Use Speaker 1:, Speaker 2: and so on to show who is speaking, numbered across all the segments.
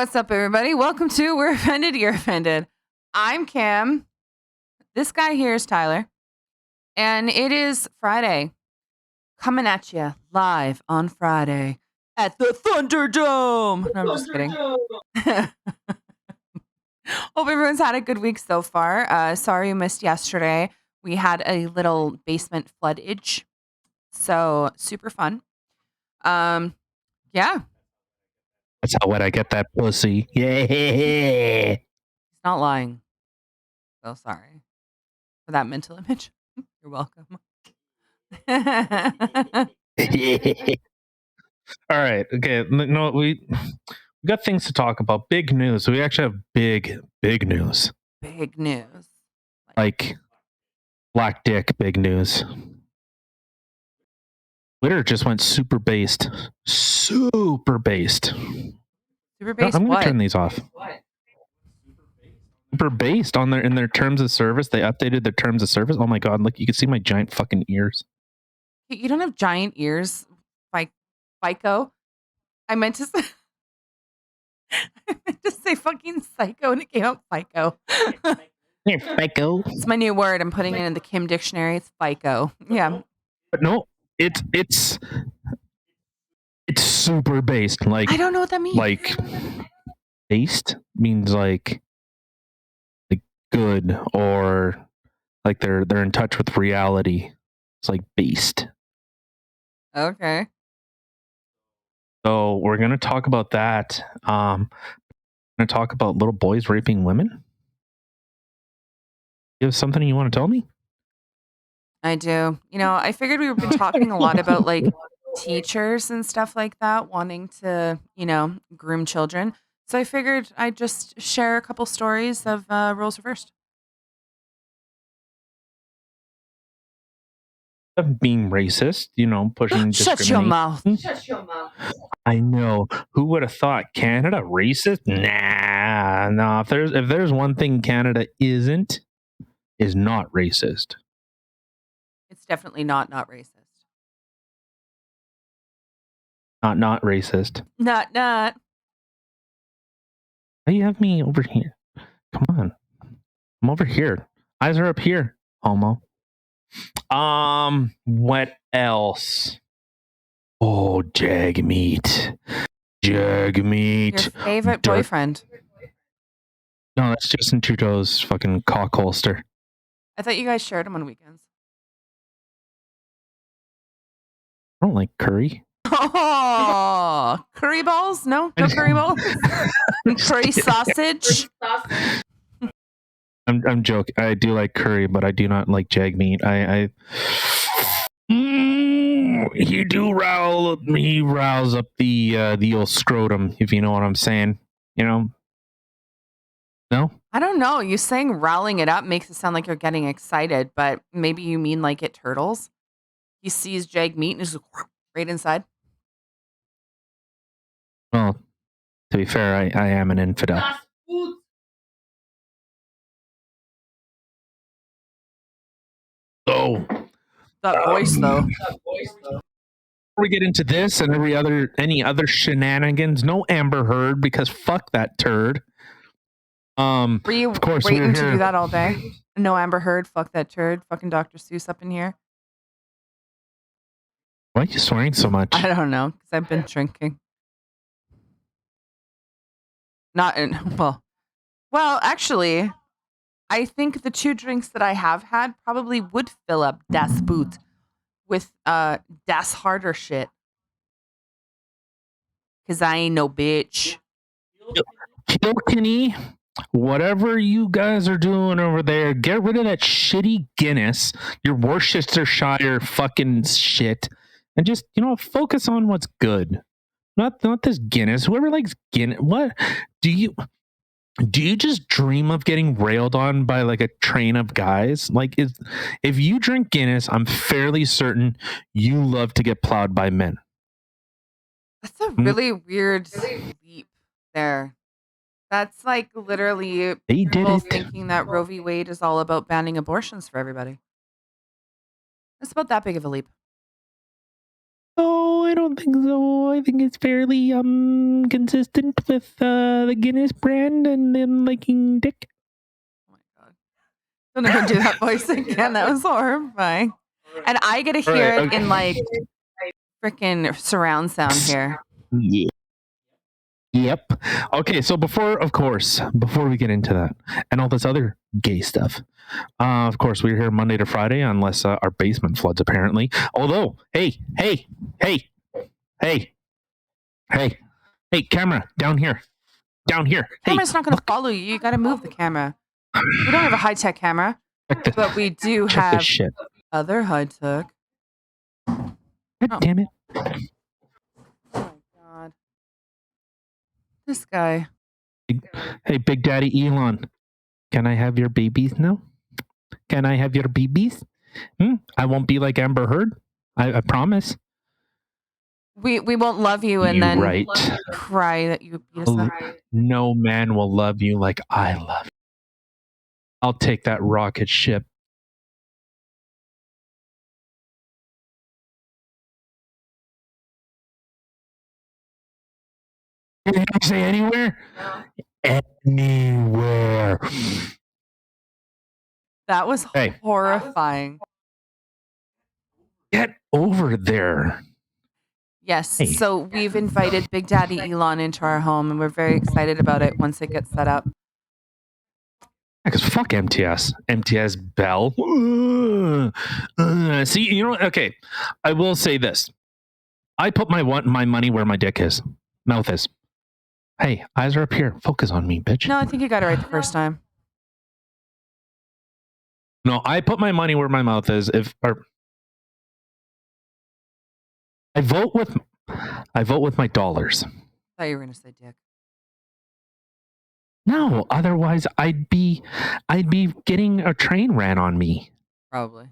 Speaker 1: What's up, everybody? Welcome to We're Offended, You're Offended. I'm Cam. This guy here is Tyler. And it is Friday. Coming at you live on Friday at the Thunderdome. No, I'm just kidding. Hope everyone's had a good week so far. Sorry you missed yesterday. We had a little basement floodage. So, super fun. Yeah.
Speaker 2: That's how wet I get that pussy. Yeah.
Speaker 1: He's not lying. So sorry for that mental image. You're welcome.
Speaker 2: All right. Okay. No, we got things to talk about. Big news. We actually have big news.
Speaker 1: Big news.
Speaker 2: Like black dick big news. Twitter just went super based. Super based.
Speaker 1: Super based.
Speaker 2: I'm
Speaker 1: What?
Speaker 2: gonna turn these off. Super based on in their terms of service. They updated their terms of service. Oh my god! Look, you can see my giant fucking ears.
Speaker 1: You don't have giant ears, FICO. I meant to say fucking psycho, and it came out FICO.
Speaker 2: FICO.
Speaker 1: It's my new word. I'm putting it in the Kim dictionary. It's FICO. Yeah.
Speaker 2: But no, it's super based. Like
Speaker 1: I don't know what that means.
Speaker 2: Like based means like good, or like they're in touch with reality. It's like based.
Speaker 1: Okay.
Speaker 2: So we're gonna talk about that. We're gonna talk about little boys raping women. You have something you want to tell me?
Speaker 1: I do. You know, I figured we've been talking a lot about like teachers and stuff like that wanting to, groom children. So I figured I'd just share a couple stories of roles reversed.
Speaker 2: Of being racist, pushing
Speaker 1: Shut your mouth.
Speaker 3: Shut your mouth.
Speaker 2: I know. Who would have thought Canada racist? Nah. If there's one thing Canada is not racist.
Speaker 1: It's definitely not racist.
Speaker 2: Not racist.
Speaker 1: Not.
Speaker 2: How you have me over here? Come on. I'm over here. Eyes are up here, homo. What else? Oh, jag meat.
Speaker 1: Your favorite boyfriend.
Speaker 2: No, that's Justin Trudeau's fucking cock holster.
Speaker 1: I thought you guys shared him on weekends.
Speaker 2: I don't like curry.
Speaker 1: Oh, curry balls? No curry balls. Curry sausage.
Speaker 2: I'm joking. I do like curry, but I do not like jag meat. He rouse up the old scrotum, if you know what I'm saying. No?
Speaker 1: I don't know. You saying rowling it up makes it sound like you're getting excited, but maybe you mean like it turtles. He sees jag meat and is right inside.
Speaker 2: Well, to be fair, I am an infidel. Oh,
Speaker 1: that voice though.
Speaker 2: Before we get into this and any other shenanigans, no Amber Heard, because fuck that turd.
Speaker 1: Were you of course waiting to do that all day? No Amber Heard, fuck that turd. Fucking Dr. Seuss up in here.
Speaker 2: Why are you swearing so much?
Speaker 1: I don't know, because I've been drinking. Well, actually, I think the 2 drinks that I have had probably would fill up Das Boot with Das harder shit. Because I ain't no bitch.
Speaker 2: Kilkenny, whatever you guys are doing over there, get rid of that shitty Guinness, your Worcestershire fucking shit, and just, focus on what's good. Not this Guinness. Whoever likes Guinness, what do you just dream of getting railed on by like a train of guys? Like, if you drink Guinness, I'm fairly certain you love to get plowed by men.
Speaker 1: That's a really weird leap there. That's like literally people thinking that Roe v. Wade is all about banning abortions for everybody. It's about that big of a leap.
Speaker 2: Oh, I don't think so. I think it's fairly consistent with the Guinness brand and them liking dick.
Speaker 1: Oh my god! Don't ever do that voice again. That was horrifying. And I get to hear it in like freaking surround sound here.
Speaker 2: Yeah. Yep. Okay, so before we get into that and all this other gay stuff, of course, we're here Monday to Friday, unless our basement floods, apparently. Although, hey, camera, down here.
Speaker 1: Camera's not going to follow you. You got to move the camera. We don't have a high-tech camera, but we do have other high-tech.
Speaker 2: God damn it.
Speaker 1: Oh my god. This guy.
Speaker 2: Hey, Big Daddy Elon, can I have your babies now? Can I have your babies? I won't be like Amber Heard. I promise.
Speaker 1: We won't love you and then
Speaker 2: right.
Speaker 1: cry that you beat us up.
Speaker 2: No man will love you like I love you. I'll take that rocket ship. Did you say anywhere? No. Anywhere.
Speaker 1: That was horrifying.
Speaker 2: Get over there.
Speaker 1: Yes. Hey. So we've invited Big Daddy Elon into our home, and we're very excited about it once it gets set up.
Speaker 2: Because fuck MTS. MTS Bell. See, you know, okay. I will say this. I put my money where my mouth is. Hey, eyes are up here. Focus on me, bitch.
Speaker 1: No, I think you got it right the first time.
Speaker 2: No, I put my money where my mouth is. I vote with my dollars.
Speaker 1: I thought you were going to say dick.
Speaker 2: No, otherwise I'd be getting a train ran on me.
Speaker 1: Probably.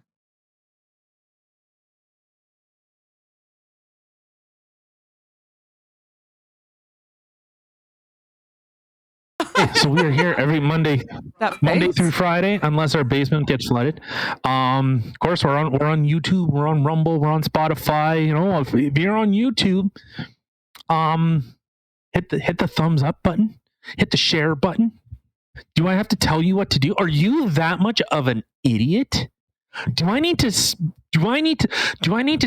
Speaker 2: So we are here every Monday through Friday, unless our basement gets flooded. Of course, we're on YouTube, we're on Rumble, we're on Spotify. You know, if you're on YouTube, hit the thumbs up button, hit the share button. Do I have to tell you what to do? Are you that much of an idiot? Do I need to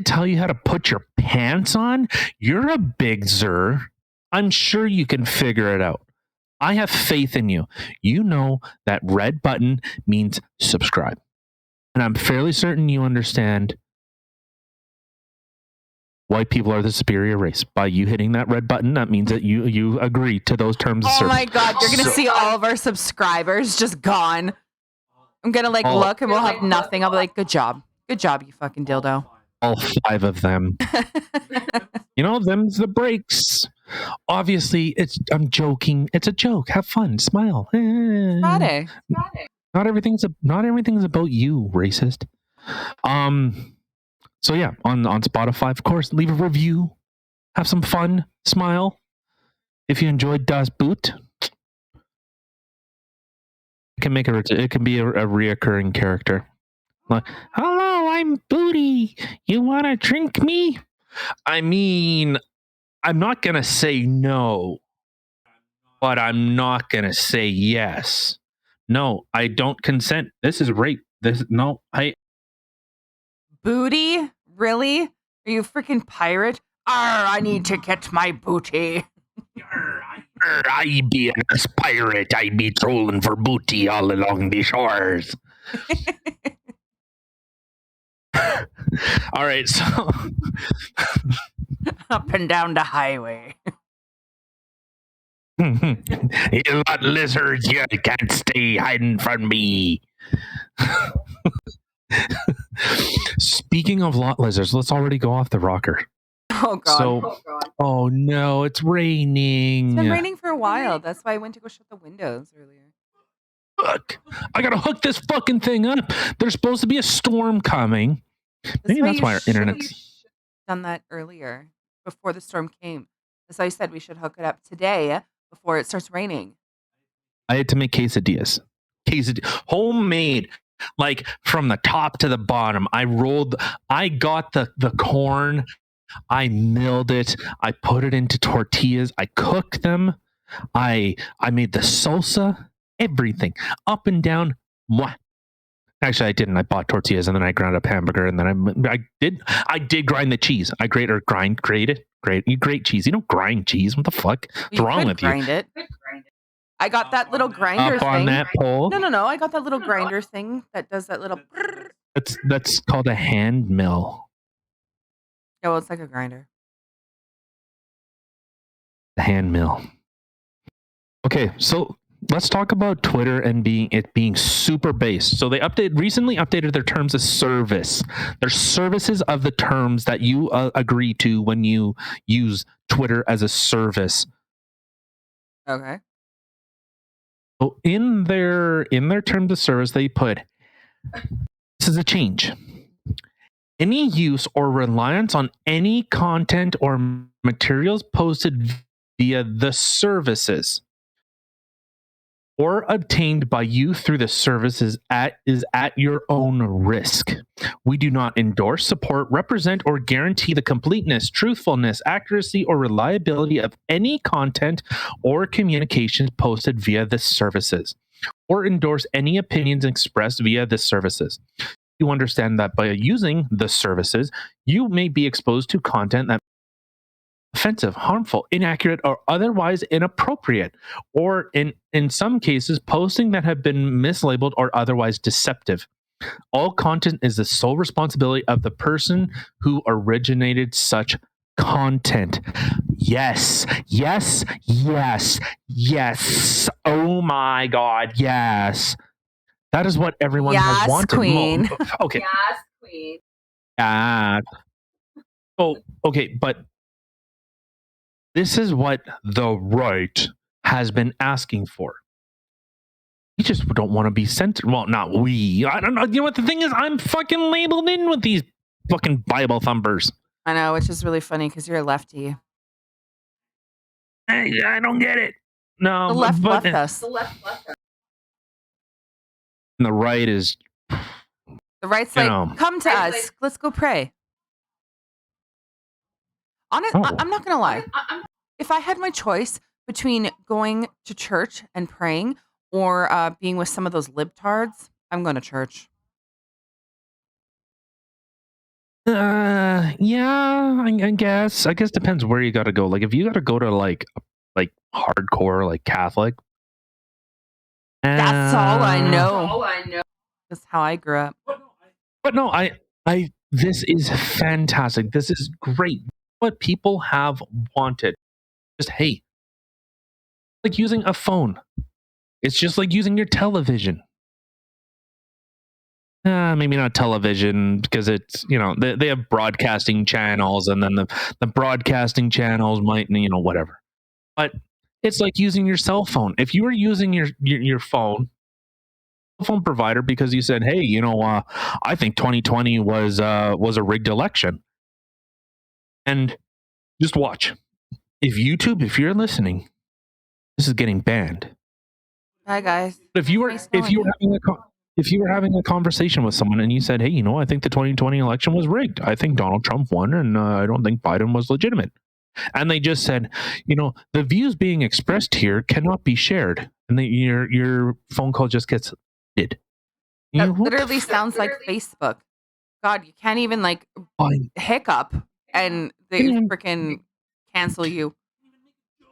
Speaker 2: tell you how to put your pants on? You're a big zer. I'm sure you can figure it out. I have faith in you. You know that red button means subscribe. And I'm fairly certain you understand white people are the superior race. By you hitting that red button, that means that you agree to those terms of service.
Speaker 1: Oh my God, you're going to see all of our subscribers just gone. I'm going to look and we'll have nothing. I'll be like, good job. Good job, you fucking dildo.
Speaker 2: All 5 of them. You know, them's the breaks. Obviously, I'm joking. It's a joke. Have fun. Smile.
Speaker 1: Friday.
Speaker 2: Not everything's about you, racist. So yeah, on Spotify, of course, leave a review. Have some fun. Smile. If you enjoyed Das Boot, it can be a reoccurring character. Like, hello, I'm Booty. You want to drink me? I mean, I'm not going to say no, but I'm not going to say yes. No, I don't consent. This is rape.
Speaker 1: Booty? Really? Are you a freaking pirate? I need to get my booty.
Speaker 2: I be an pirate. I be trolling for booty all along the shores. All right, so
Speaker 1: up and down the highway.
Speaker 2: You lot lizards, you can't stay hiding from me. Speaking of lot lizards, let's already go off the rocker.
Speaker 1: Oh God.
Speaker 2: Oh no, it's raining.
Speaker 1: It's been raining for a while. That's why I went to go shut the windows earlier.
Speaker 2: Look, I gotta hook this fucking thing up. There's supposed to be a storm coming. Maybe that's why our internet's
Speaker 1: done that earlier before the storm came. That's why I said we should hook it up today before it starts raining.
Speaker 2: I had to make quesadillas. Homemade, like from the top to the bottom. I got the corn I milled it. I put it into tortillas. I cooked them. I made the salsa, everything up and down. Mwah. Actually, I didn't. I bought tortillas and then I ground up hamburger and then I did grind the cheese. I grate it. You grate cheese. You don't grind cheese. What the fuck? What's wrong with
Speaker 1: grind
Speaker 2: you?
Speaker 1: It. I got that little grinder
Speaker 2: up on
Speaker 1: thing.
Speaker 2: that pole.
Speaker 1: No. I got that little grinder thing that does that little.
Speaker 2: That's called a hand mill.
Speaker 1: Yeah, well, it's like a grinder.
Speaker 2: The hand mill. Okay, so let's talk about Twitter and being super based. So they recently updated their terms of service. Their services of the terms that you agree to when you use Twitter as a service.
Speaker 1: Okay.
Speaker 2: So in their terms of service, they put, this is a change. Any use or reliance on any content or materials posted via the services or obtained by you through the services is at your own risk. We do not endorse, support, represent, or guarantee the completeness, truthfulness, accuracy, or reliability of any content or communications posted via the services, or endorse any opinions expressed via the services. You understand that by using the services, you may be exposed to content that offensive, harmful, inaccurate, or otherwise inappropriate, or in some cases, posting that have been mislabeled or otherwise deceptive. All content is the sole responsibility of the person who originated such content. Yes. Oh my God, yes. That is what everyone has wanted.
Speaker 1: Queen.
Speaker 2: Okay.
Speaker 1: Yes, queen.
Speaker 2: Oh, okay, but this is what the right has been asking for. We just don't want to be censored. Well, not we. I don't know. You know what the thing is? I'm fucking labeled in with these fucking Bible thumpers.
Speaker 1: I know, which is really funny because you're a lefty.
Speaker 2: I don't get it. No,
Speaker 1: the left left us. The left left us.
Speaker 2: And the right is.
Speaker 1: The right's like, come to us. Let's go pray. I'm not gonna lie. If I had my choice between going to church and praying or being with some of those libtards, I'm going to church.
Speaker 2: Yeah, I guess. I guess depends where you got to go. Like if you got to go to like hardcore like Catholic.
Speaker 1: That's all I know. That's how I grew up.
Speaker 2: But no, this is fantastic. This is great. What people have wanted. Just, hey, like using a phone. It's just like using your television. Maybe not television because it's, they have broadcasting channels and then the broadcasting channels might, whatever. But it's like using your cell phone. If you were using your phone provider because you said, hey, I think 2020 was a rigged election. And just watch. If you're listening, this is getting banned.
Speaker 1: Hi guys.
Speaker 2: If you were having a conversation with someone and you said, hey, I think the 2020 election was rigged. I think Donald Trump won and I don't think Biden was legitimate. And they just said, the views being expressed here cannot be shared. And then your phone call just gets did.
Speaker 1: That literally sounds like Facebook. God, you can't even hiccup and they freaking cancel you.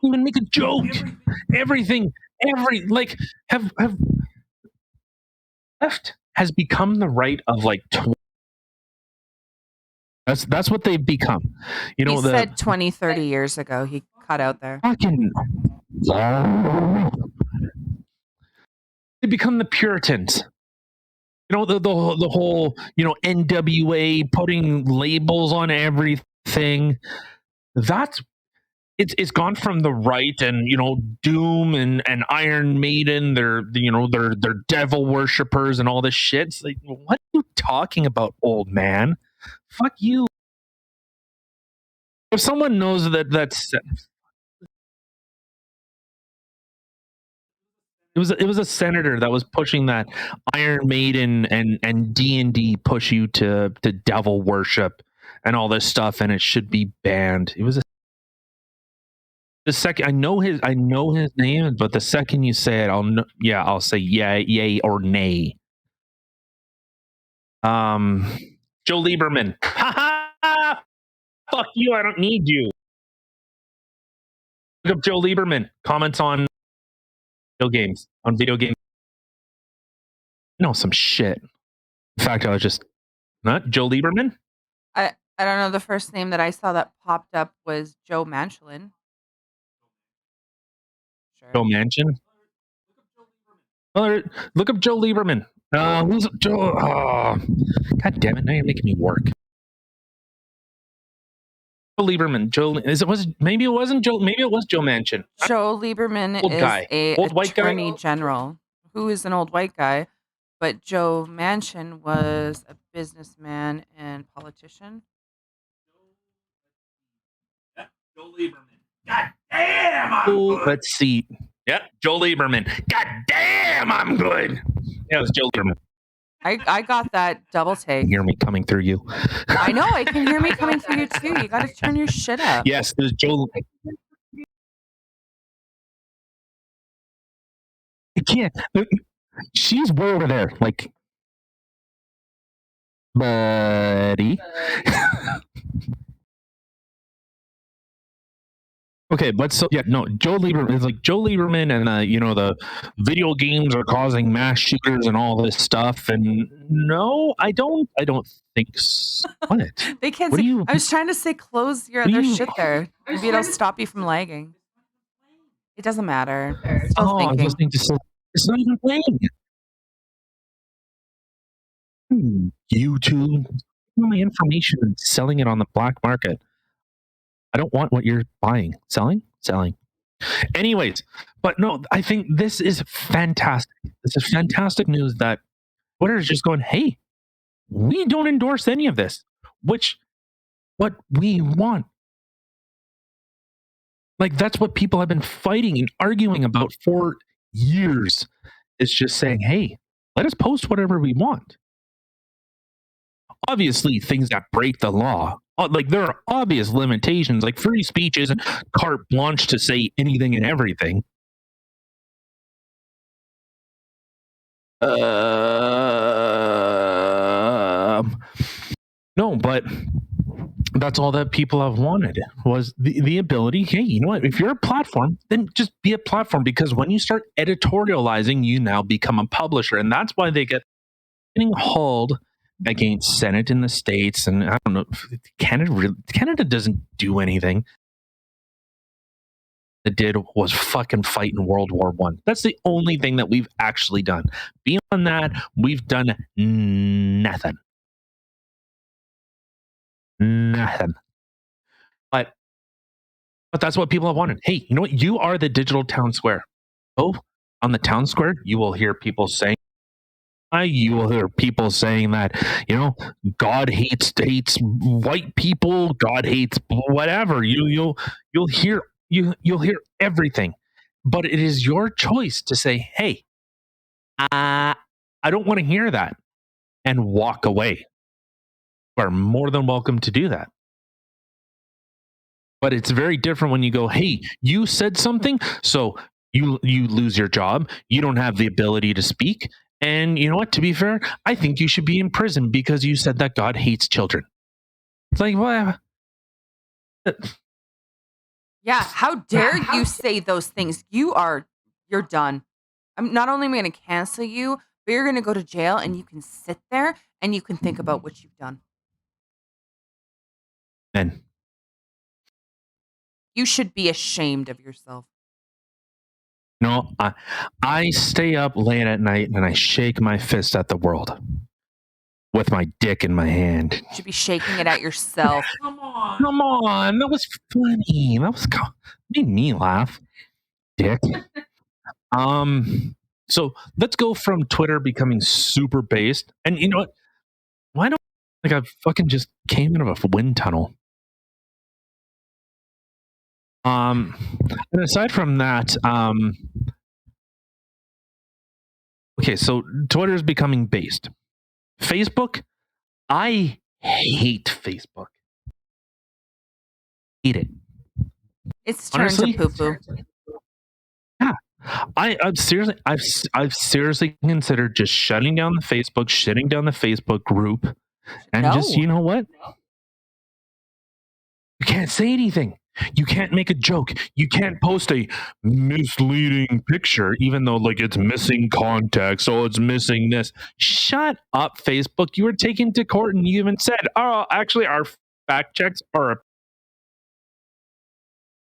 Speaker 2: Even make a joke. Everything. Have left has become the right of that's what they've become. He
Speaker 1: said 20, 30 years ago. He cut out there.
Speaker 2: Fucking they become the Puritans. The whole NWA putting labels on everything. It's gone from the right and Doom and Iron Maiden. They're devil worshippers and all this shit. It's like, what are you talking about, old man? Fuck you. If someone knows that's it was a senator that was pushing that Iron Maiden and D&D push you to devil worship and all this stuff, and it should be banned. It was the second I know his name, but the second you say it, I'll say yay or nay. Joe Lieberman. Ha ha! Fuck you! I don't need you. Look up Joe Lieberman. Comments on video games. No, some shit. In fact, I was just not Joe Lieberman.
Speaker 1: I don't know. The first name that I saw that popped up was Joe Manchin. Sure.
Speaker 2: Joe Manchin. Look up Joe Lieberman. Who's Joe? Oh, God damn it! Now you're making me work. Joe Lieberman. Maybe it wasn't Joe. Maybe it was Joe Manchin.
Speaker 1: Joe Lieberman
Speaker 2: Old
Speaker 1: is
Speaker 2: guy.
Speaker 1: a
Speaker 2: Old white guy?
Speaker 1: attorney general who is an old white guy, but Joe Manchin was a businessman and politician.
Speaker 2: Joe Lieberman. God damn, I'm good. Let's see. Yep, Joe Lieberman. God damn, I'm good. Yeah, it was Joe Lieberman.
Speaker 1: I got that double take.
Speaker 2: You hear me coming through you.
Speaker 1: I know. I can hear me coming through you too. You got to turn your shit up.
Speaker 2: Yes, there's Joe. I can't. She's way over there. Like, buddy. Okay, but Joe Lieberman is like Joe Lieberman, and the video games are causing mass shooters and all this stuff. And no, I don't think so. What?
Speaker 1: They can't see. I was trying to say close your other shit there. Maybe it'll stop you from lagging. It doesn't matter. Still thinking.
Speaker 2: I was listening to it's not even playing. YouTube, my information and selling it on the black market. I don't want what you're buying. Selling. Anyways, but no, I think this is fantastic. This is fantastic news that Twitter is just going, hey, we don't endorse any of this, what we want. Like, that's what people have been fighting and arguing about for years. It's just saying, hey, let us post whatever we want. Obviously, things that break the law. Like, there are obvious limitations, like free speech isn't carte blanche to say anything and everything. No, but that's all that people have wanted was the ability. Hey, you know what? If you're a platform, then just be a platform, because when you start editorializing, you now become a publisher. And that's why they get getting hauled against Senate in the States. And I don't know, Canada doesn't do anything. It did was fucking fight in World War One. That's the only thing that we've actually done. Beyond that, we've done nothing. But that's what people have wanted. Hey, you know what? You are the digital town square. Oh, on the town square, you will hear people saying, that, God hates white people. God hates whatever. You'll hear everything, but it is your choice to say, hey, I don't want to hear that, and walk away. You are more than welcome to do that. But it's very different when you go, hey, you said something, so you lose your job. You don't have the ability to speak. And you know what? To be fair, I think you should be in prison because you said that God hates children. It's like, what?
Speaker 1: Yeah, how dare you say those things? You're done. Not only am I going to cancel you, but you're going to go to jail, and you can sit there and you can think about what you've done.
Speaker 2: And
Speaker 1: you should be ashamed of yourself.
Speaker 2: No, I stay up late at night and I shake my fist at the world with my dick in my hand.
Speaker 1: You should be shaking it at yourself.
Speaker 2: Come on. That was funny. Made me laugh. Dick. So let's go from Twitter becoming super based. And you know what? Why don't I fucking just came out of a wind tunnel? And aside from that, okay, so Twitter is becoming based. Facebook, I hate Facebook. Hate it.
Speaker 1: It's turned to
Speaker 2: Honestly,
Speaker 1: poo-poo.
Speaker 2: yeah. I've seriously considered just shutting down the Facebook group, and just,
Speaker 1: No.
Speaker 2: you know what? You can't say anything. You can't make a joke. You can't post a misleading picture, even though like it's missing context. So it's missing this. Shut up, Facebook. You were taken to court and you even said, "Oh, actually, our fact checks are."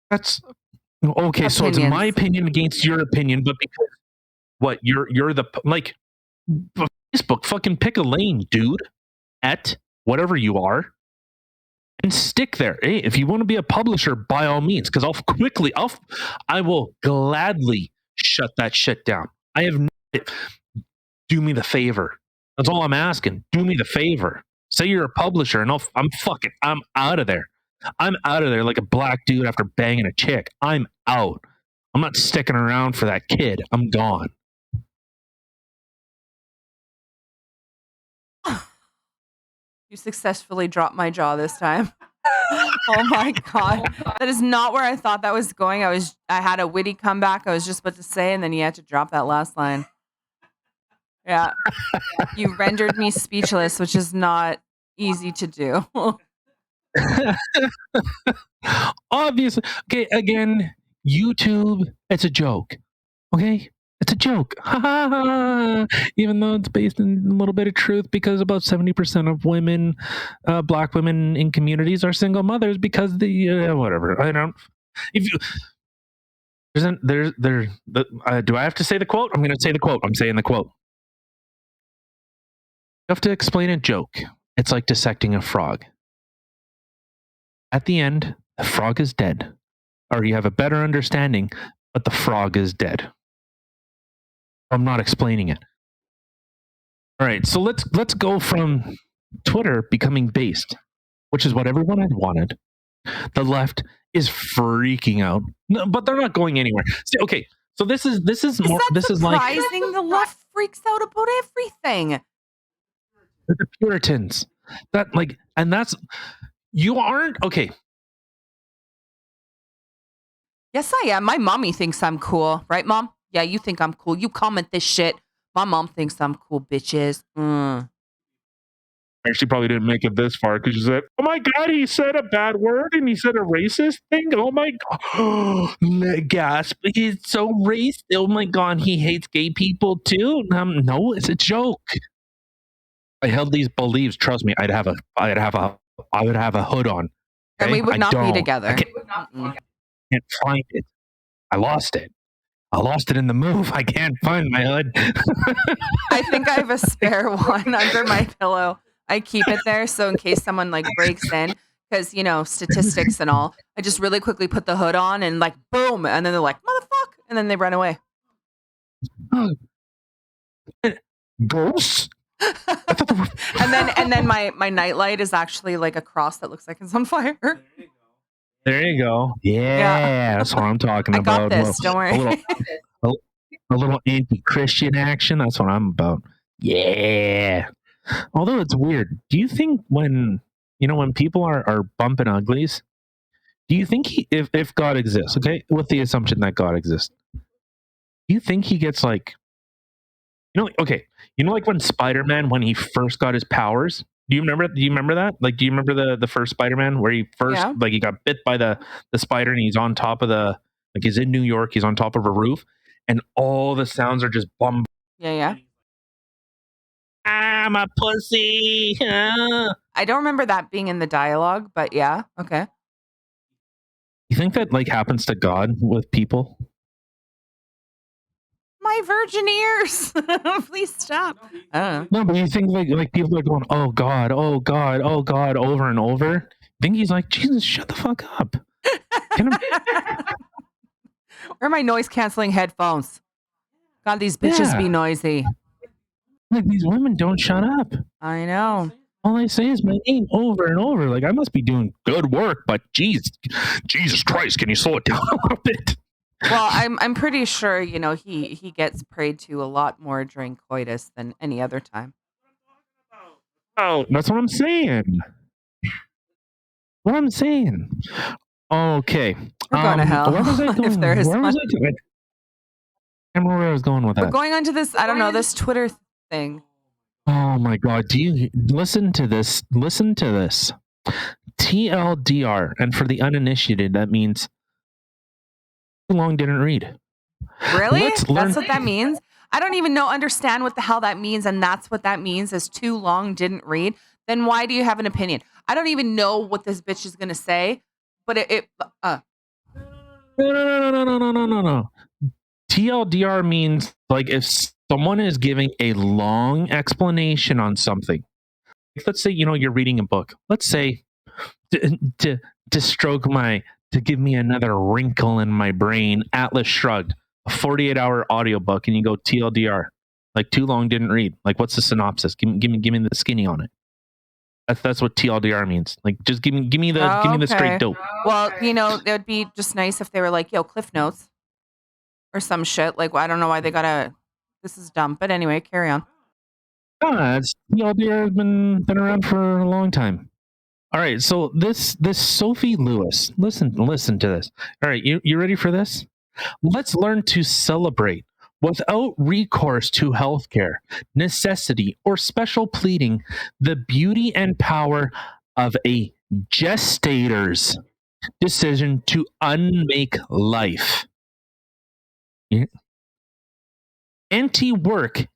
Speaker 2: That's okay. So it's my
Speaker 1: Opinions.
Speaker 2: opinion against your opinion, but because what you're the like Facebook, fucking pick a lane, dude. At whatever you are, and stick there. Hey, if you want to be a publisher, by all means, because I will gladly shut that shit down. I have do me the favor. That's all I'm asking. Do me the favor. Say you're a publisher, and I'm out of there. I'm out of there like a black dude after banging a chick. I'm out. I'm not sticking around for that kid. I'm gone.
Speaker 1: You successfully dropped my jaw this time. Oh my god. That is not where I thought that was going. I had a witty comeback I was just about to say, and then you had to drop that last line. Yeah. You rendered me speechless, which is not easy to do.
Speaker 2: Obviously. Okay, again, YouTube, it's a joke. Okay? It's a joke. Even though it's based in a little bit of truth, because about 70% of women, black women in communities are single mothers because whatever. I don't. If you do I have to say the quote? I'm going to say the quote. I'm saying the quote. You have to explain a joke. It's like dissecting a frog. At the end, the frog is dead. Or you have a better understanding, but the frog is dead. I'm not explaining it. All right, so let's go from Twitter becoming based, which is what everyone had wanted. The left is freaking out, no, but they're not going anywhere. See, okay, so this is more. This is like
Speaker 1: surprising. The left freaks out about everything.
Speaker 2: the Puritans. That's you aren't okay.
Speaker 1: Yes, I am. My mommy thinks I'm cool, right, Mom? Yeah, you think I'm cool. You comment this shit. My mom thinks I'm cool, bitches.
Speaker 2: She probably didn't make it this far because she said, "Oh my god, he said a bad word and he said a racist thing. Oh my god, gasp! He's so racist. Oh my god, he hates gay people too. No, it's a joke. I held these beliefs. Trust me, I would have a hood on, okay?
Speaker 1: And we would not be together.
Speaker 2: I can't find it. I lost it. I lost it in the move. I can't find my hood.
Speaker 1: I think I have a spare one under my pillow. I keep it there so in case someone like breaks in, because statistics and all. I just really quickly put the hood on and like boom, and then they're like motherfuck, and then they run away.
Speaker 2: Ghosts.
Speaker 1: and then my nightlight is actually like a cross that looks like it's on fire.
Speaker 2: There you go. Yeah, that's what I'm talking about.
Speaker 1: I got this. Don't worry.
Speaker 2: A little anti-Christian action. That's what I'm about. Yeah. Although it's weird. Do you think when people are bumping uglies, do you think if God exists, okay, with the assumption that God exists, do you think he gets like, like when Spider-Man, when he first got his powers, do you remember that? Like, do you remember the first Spider-Man where he first like he got bit by the spider and he's on top of he's in New York, he's on top of a roof, and all the sounds are just bum.
Speaker 1: Yeah.
Speaker 2: I'm a pussy.
Speaker 1: I don't remember that being in the dialogue, but yeah, okay.
Speaker 2: You think that like happens to God with people?
Speaker 1: My virgin ears. Please stop. I don't know.
Speaker 2: No, but you think like people are going, oh God, oh God, oh God, over and over. I think he's like, Jesus, shut the fuck up.
Speaker 1: Where are my noise canceling headphones? God, these bitches be noisy.
Speaker 2: Like these women don't shut up.
Speaker 1: I know.
Speaker 2: All I say is my name over and over. Like I must be doing good work, but Jesus Christ, can you slow it down a little bit?
Speaker 1: Well, I'm pretty sure he gets prayed to a lot more during coitus than any other time.
Speaker 2: Oh, that's what I'm saying. Okay.
Speaker 1: We're going to hell.
Speaker 2: Where was I going?
Speaker 1: If there is
Speaker 2: Where was
Speaker 1: one.
Speaker 2: I going? I can't remember where I was going with
Speaker 1: We're
Speaker 2: that.
Speaker 1: going on to this, I don't know, this Twitter thing.
Speaker 2: Oh my God. Do you listen to this? Listen to this. TLDR. And for the uninitiated, that means too long didn't read.
Speaker 1: Really?
Speaker 2: Let's learn.
Speaker 1: That's what that means? I don't even understand what the hell that means, and that's what that means is too long didn't read. Then why do you have an opinion? I don't even know what this bitch is gonna say, but
Speaker 2: No. TLDR means like if someone is giving a long explanation on something. Let's say, you're reading a book. Let's say to give me another wrinkle in my brain, Atlas Shrugged, a 48-hour audiobook, and you go TLDR, like too long didn't read. Like, what's the synopsis? Give me the skinny on it. That's what TLDR means. Like, just give me the straight dope.
Speaker 1: Well, it would be just nice if they were like, yo, Cliff Notes or some shit. Like, I don't know why they gotta. This is dumb, but anyway, carry on.
Speaker 2: TLDR has been around for a long time. All right, so this Sophie Lewis, listen to this. All right, you ready for this? Let's learn to celebrate without recourse to healthcare, necessity, or special pleading the beauty and power of a gestator's decision to unmake life. Yeah. Anti-work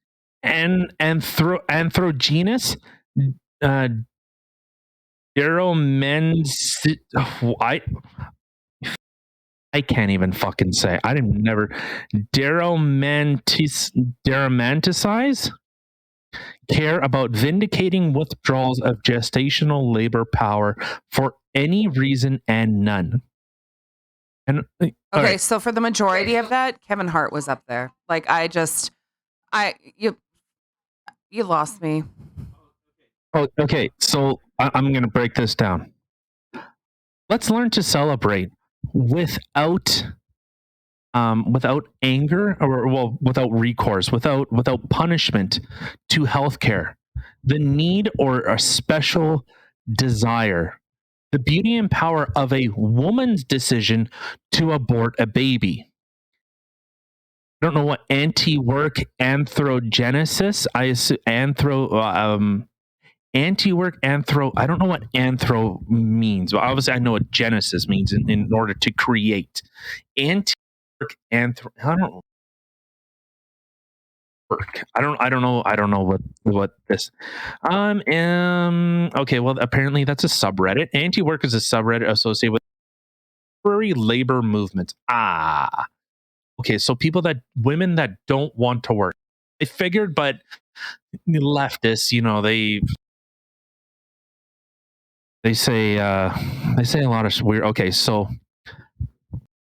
Speaker 2: and androgynous I can't even fucking say. I didn't never deromanticize care about vindicating withdrawals of gestational labor power for any reason and none. And
Speaker 1: okay,
Speaker 2: right.
Speaker 1: So for the majority of that, Kevin Hart was up there. Like you lost me.
Speaker 2: Oh, okay. So I'm going to break this down. Let's learn to celebrate without anger or without recourse, without punishment to healthcare, the need or a special desire, the beauty and power of a woman's decision to abort a baby. I don't know what anti-work anthrogenesis. I assume anti-work anthro. I don't know what anthro means, but obviously I know what genesis means in order to create. Anti-work anthro. I don't know. Work. I don't know what this. Okay. Well, apparently that's a subreddit. Anti-work is a subreddit associated with temporary labor movements. Okay, so women that don't want to work. I figured, but leftists, they say a lot of weird. Okay, so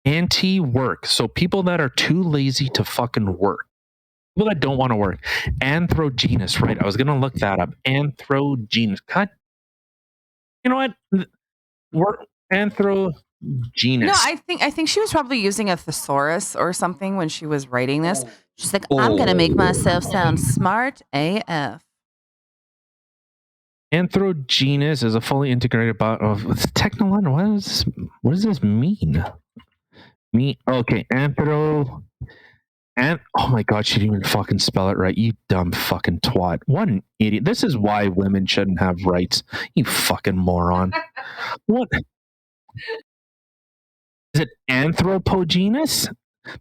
Speaker 2: anti-work. So people that are too lazy to fucking work. People that don't want to work. Androgynous, right? I was gonna look that up. Androgynous. Cut. You know what? Androgynous.
Speaker 1: No, I think she was probably using a thesaurus or something when she was writing this. She's like, I'm gonna make myself sound smart AF.
Speaker 2: Androgynous is a fully integrated technology. What does this mean? Okay, oh my God, she didn't even fucking spell it right. You dumb fucking twat. What an idiot. This is why women shouldn't have rights. You fucking moron. What? Is it anthropogynous?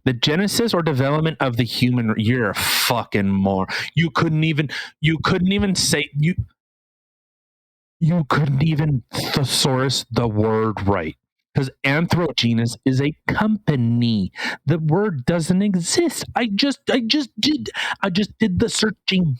Speaker 2: The genesis or development of the human. You're a fucking moron. You couldn't even say you couldn't even thesaurus the word right. Because androgynous is a company. The word doesn't exist. I just did the searching.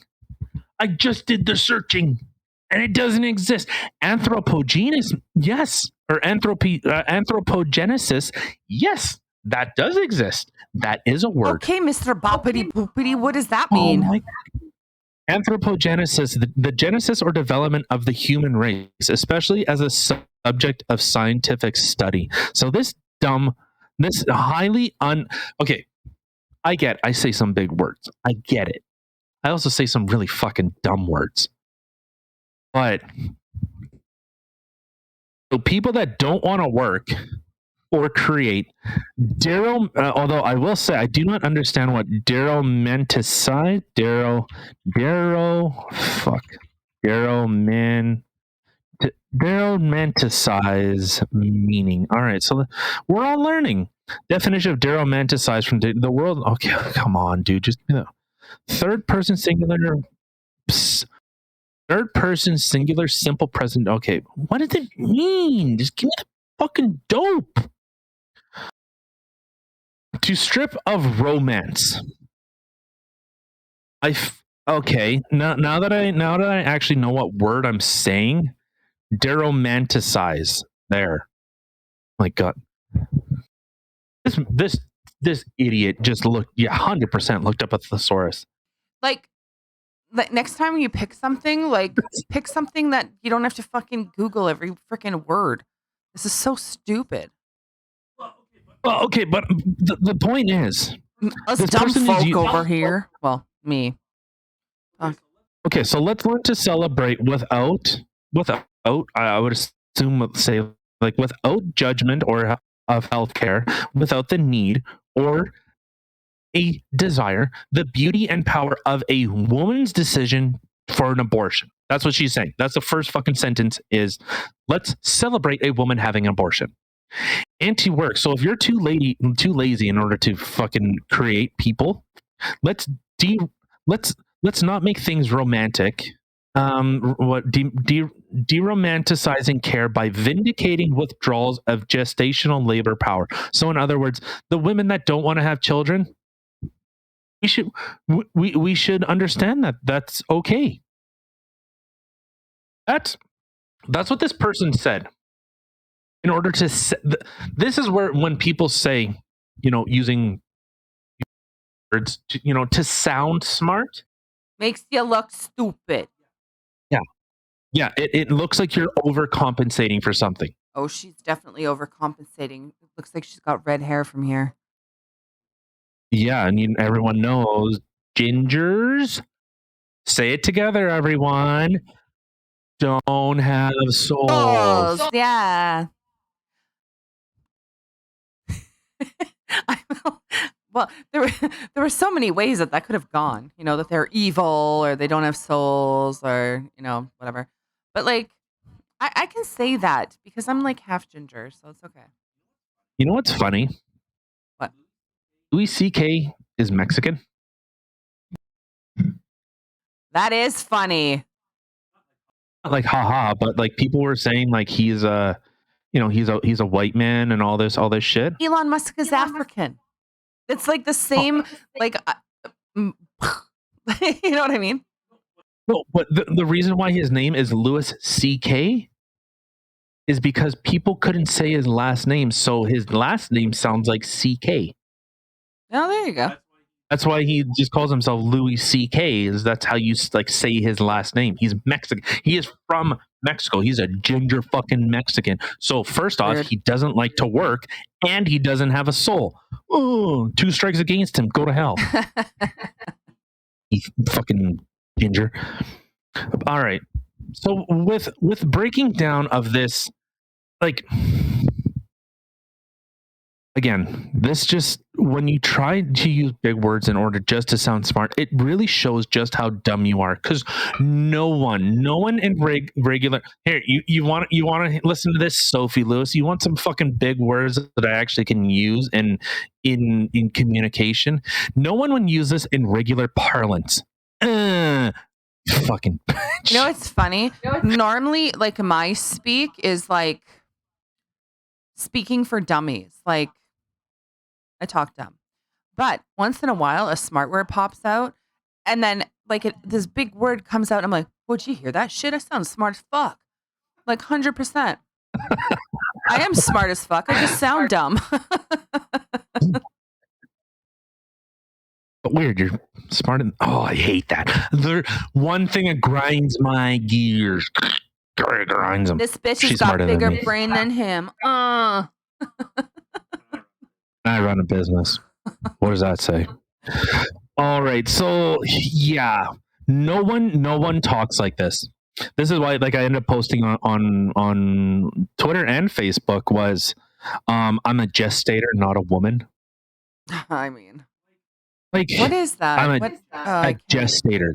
Speaker 2: And it doesn't exist. Anthropogynous, yes. Or anthropogenesis, yes. That does exist. That is a word.
Speaker 1: Okay, Mr. Boppity Boopity, what does that mean?
Speaker 2: Oh my God. Anthropogenesis, the genesis or development of the human race, especially as a subject of scientific study. So this highly okay, I say some big words. I get it. I also say some really fucking dumb words. But so people that don't want to work or create. Although I will say I do not understand what deromanticize meaning. All right, so we're all learning. Definition of deromanticize from the world. Okay, come on, dude. Just third person singular. Third person singular simple present. Okay, what does it mean? Just give me the fucking dope. To strip of romance. Okay. Now that I actually know what word I'm saying, deromanticize. There. My God. This idiot just looked. 100% looked up a thesaurus.
Speaker 1: Like next time you pick something, pick something that you don't have to fucking Google every freaking word. This is so stupid.
Speaker 2: Well, okay, but the point is,
Speaker 1: us dumb folk over here. Well, me.
Speaker 2: Okay, so let's learn to celebrate without. I would assume say without judgment or of healthcare, without the need or a desire, the beauty and power of a woman's decision for an abortion. That's what she's saying. That's the first fucking sentence is, let's celebrate a woman having an abortion. Anti-work. So if you're too lazy in order to fucking create people, let's not make things romantic. Deromanticizing care by vindicating withdrawals of gestational labor power. So in other words, the women that don't want to have children, we should understand that that's okay. That's what this person said. In order to this is where when people say, using words, to sound smart,
Speaker 1: makes you look stupid.
Speaker 2: Yeah, it looks like you're overcompensating for something.
Speaker 1: Oh, she's definitely overcompensating. It looks like she's got red hair from here.
Speaker 2: Yeah, and everyone knows gingers. Say it together, everyone. Don't have souls.
Speaker 1: Yeah. Well, there were so many ways that could have gone. That they're evil or they don't have souls or whatever. But I can say that because I'm half ginger, so it's okay.
Speaker 2: You know what's funny?
Speaker 1: What?
Speaker 2: Louis C.K. is Mexican.
Speaker 1: That is funny.
Speaker 2: Not haha, but people were saying he's a he's a white man and all this shit.
Speaker 1: Elon Musk is African. It's the same you know what I mean?
Speaker 2: No, but the reason why his name is Louis C.K. is because people couldn't say his last name, so his last name sounds like C.K.
Speaker 1: Oh, there you go.
Speaker 2: That's why he just calls himself Louis C.K. That's how you say his last name. He's Mexican. He is from Mexico. He's a ginger fucking Mexican. So first off, he doesn't like to work, and he doesn't have a soul. Oh, 2 strikes against him. Go to hell. He fucking ginger. All right. So with breaking down of this, again, this just, when you try to use big words in order just to sound smart, it really shows just how dumb you are. Because no one in regular here, you want to listen to this, Sophie Lewis. You want some fucking big words that I actually can use in communication. No one would use this in regular parlance. Fucking.
Speaker 1: It's funny. Normally, my speak is speaking for dummies. I talk dumb. But once in a while, a smart word pops out, and then this big word comes out. And I'm like, "Would you hear that shit? I sound smart as fuck." 100%. I am smart as fuck. I just sound dumb.
Speaker 2: But weird, you're smart. I hate that. The one thing that grinds my gears. Grinds them.
Speaker 1: This bitch has got bigger brain than him.
Speaker 2: I run a business. What does that say? All right. So yeah, no one talks like this. This is why I ended up posting on Twitter and Facebook was I'm a gestator, not a woman.
Speaker 1: I mean,
Speaker 2: Like,
Speaker 1: what is that?
Speaker 2: I'm
Speaker 1: I
Speaker 2: a gestator.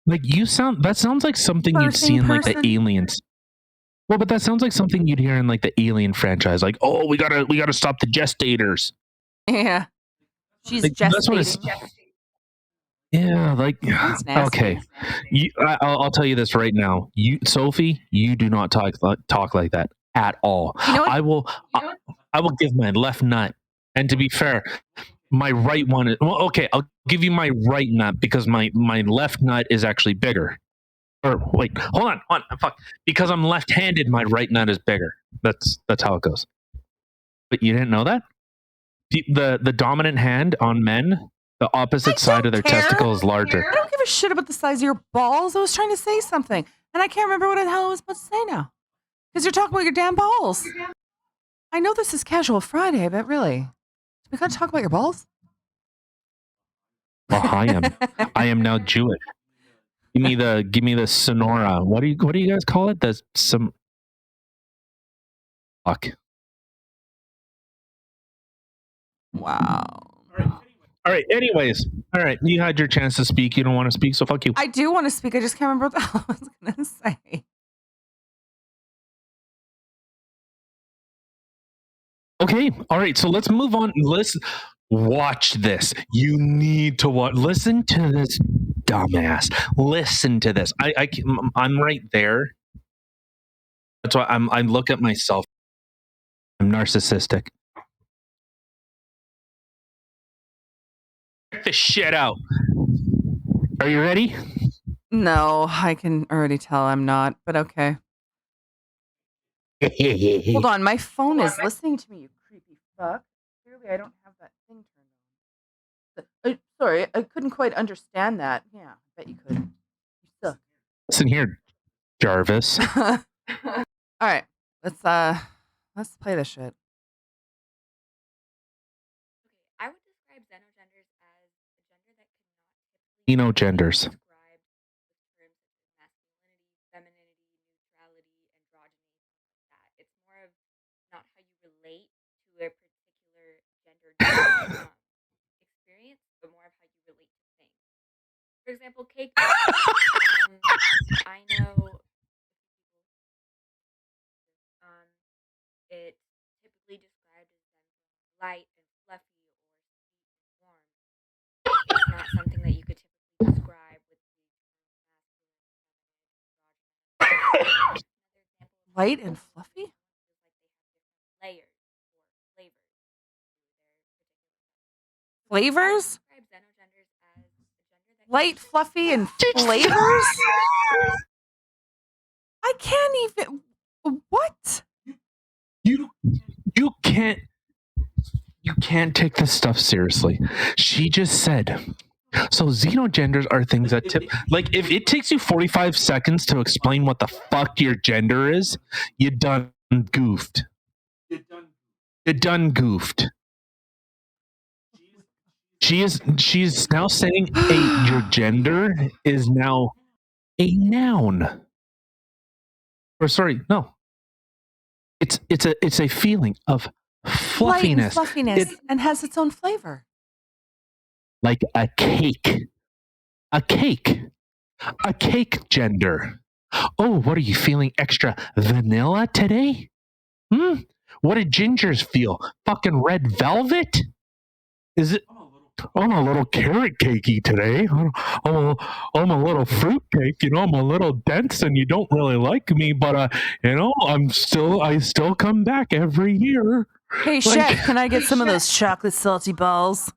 Speaker 2: Like, that sounds like something you'd see in like the Aliens. Well, but that sounds like something you'd hear in like the Alien franchise. Like, oh, we gotta stop the gestators.
Speaker 1: Yeah, she's
Speaker 2: like,
Speaker 1: gestating.
Speaker 2: Yeah, like, okay. I'll tell you this right now. Sophie, you do not talk like that at all.
Speaker 1: You know what?
Speaker 2: I will give my left nut. And to be fair, my right one is, well, okay, I'll give you my right nut because my left nut is actually bigger. Or wait, hold on, fuck. Because I'm left-handed, my right nut is bigger. That's how it goes. But you didn't know that? The dominant hand on men, the opposite side of their testicle is larger.
Speaker 1: I don't give a shit about the size of your balls. I was trying to say something, and I can't remember what the hell I was supposed to say now. Because you're talking about your damn balls. I know this is Casual Friday, but really, we gotta talk about your balls?
Speaker 2: Well, I am now Jewish. Give me the Sonora. What do you guys call it? Fuck.
Speaker 1: Wow.
Speaker 2: All right. Anyways, all right. You had your chance to speak. You don't want to speak, so fuck you.
Speaker 1: I do want to speak. I just can't remember what the hell I was gonna say.
Speaker 2: Okay. All right. So let's move on. Let's watch this. You need to watch. Listen to this, dumbass. Listen to this. I'm right there. That's why I look at myself. I'm narcissistic. Check this shit out. Are you ready?
Speaker 1: No, I can already tell I'm not, but okay. Hold on, my phone is listening to me, you creepy fuck. Clearly, I don't have that thing turned on. Sorry, I couldn't quite understand that. Yeah, I bet you could. You suck.
Speaker 2: Listen here, Jarvis.
Speaker 1: All right, let's play this shit.
Speaker 3: Okay, I would describe xenogenders as a gender that could not
Speaker 2: Xenogenders.
Speaker 3: described with terms such as masculinity, femininity, neutrality, androgyny, stuff like that. It's more of not how you relate to a particular gender experience, but more of how you relate to things. For example, cake. I know it's typically described as light and fluffy or sweet and warm. It's not something that you could typically describe with the masculine,
Speaker 1: Light and fluffy?
Speaker 3: Layers or flavors.
Speaker 1: Flavors? Light, fluffy, and flavors? I can't even. What?
Speaker 2: You can't take this stuff seriously. She just said. So xenogenders are things that like if it takes you 45 seconds to explain what the fuck your gender is, you done goofed. You done goofed. She's now saying your gender is now a noun. Or sorry, no. It's a feeling of fluffiness.
Speaker 1: Light and fluffiness and has its own flavor.
Speaker 2: Like a cake. A cake. A cake gender. Oh, what are you feeling extra vanilla today? What do gingers feel? Fucking red velvet? Is it? I'm a little carrot cakey today. I'm a little fruit cake. I'm a little dense, and you don't really like me, but I still come back every year.
Speaker 1: Hey, chef, can I get some of those chocolate salty balls?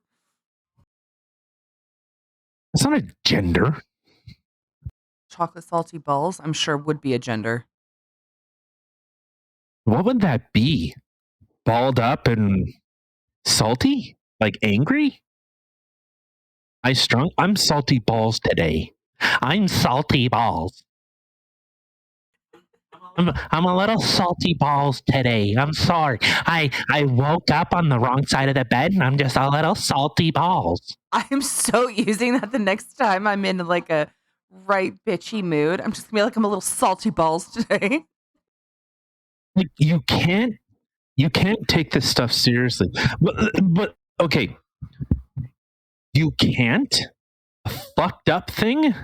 Speaker 2: It's not a gender.
Speaker 1: Chocolate salty balls, I'm sure, would be a gender.
Speaker 2: What would that be? Balled up and salty? Like angry? I'm salty balls today. I'm salty balls. I'm a little salty balls today. I'm sorry. I woke up on the wrong side of the bed and I'm just a little salty balls.
Speaker 1: I'm so using that the next time I'm in like a right bitchy mood. I'm just gonna be like, I'm a little salty balls today.
Speaker 2: Like you can't You can't take this stuff seriously. But okay, you can't. A fucked up thing